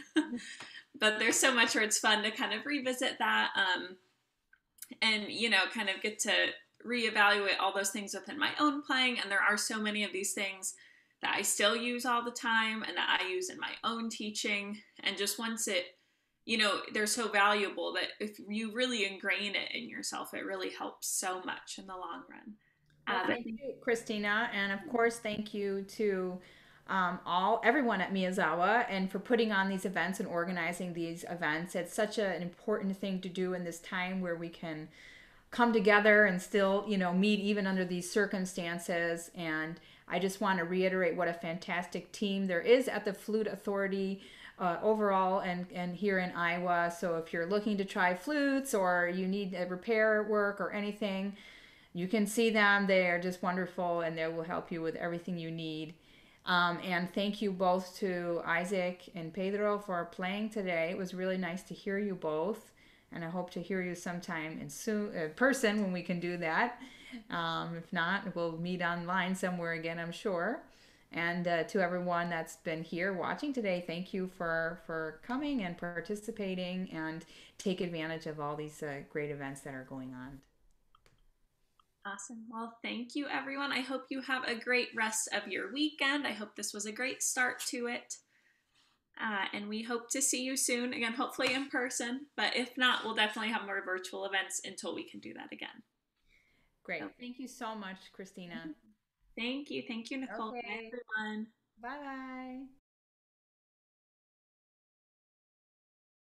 But there's so much where it's fun to kind of revisit that and, you know, kind of get to reevaluate all those things within my own playing. And there are so many of these things that I still use all the time and that I use in my own teaching. And just once it, you know, they're so valuable that if you really ingrain it in yourself, it really helps so much in the long run. Well, thank you, Christina. And of course, thank you to everyone at Miyazawa and for putting on these events and organizing these events. It's such an important thing to do in this time where we can come together and still, you know, meet even under these circumstances. And I just want to reiterate what a fantastic team there is at the Flute Authority overall and here in Iowa. So if you're looking to try flutes or you need a repair work or anything, you can see them. They are just wonderful and they will help you with everything you need. And thank you both to Isaac and Pedro for playing today. It was really nice to hear you both. And I hope to hear you sometime in person when we can do that. If not, we'll meet online somewhere again, I'm sure. And to everyone that's been here watching today, thank you for coming and participating and take advantage of all these great events that are going on. Awesome. Well, thank you, everyone. I hope you have a great rest of your weekend. I hope this was a great start to it. And we hope to see you soon, again, hopefully in person. But if not, we'll definitely have more virtual events until we can do that again. Great. So, thank you so much, Christina. Thank you. Thank you, Nicole. Okay. Bye, everyone. Bye-bye.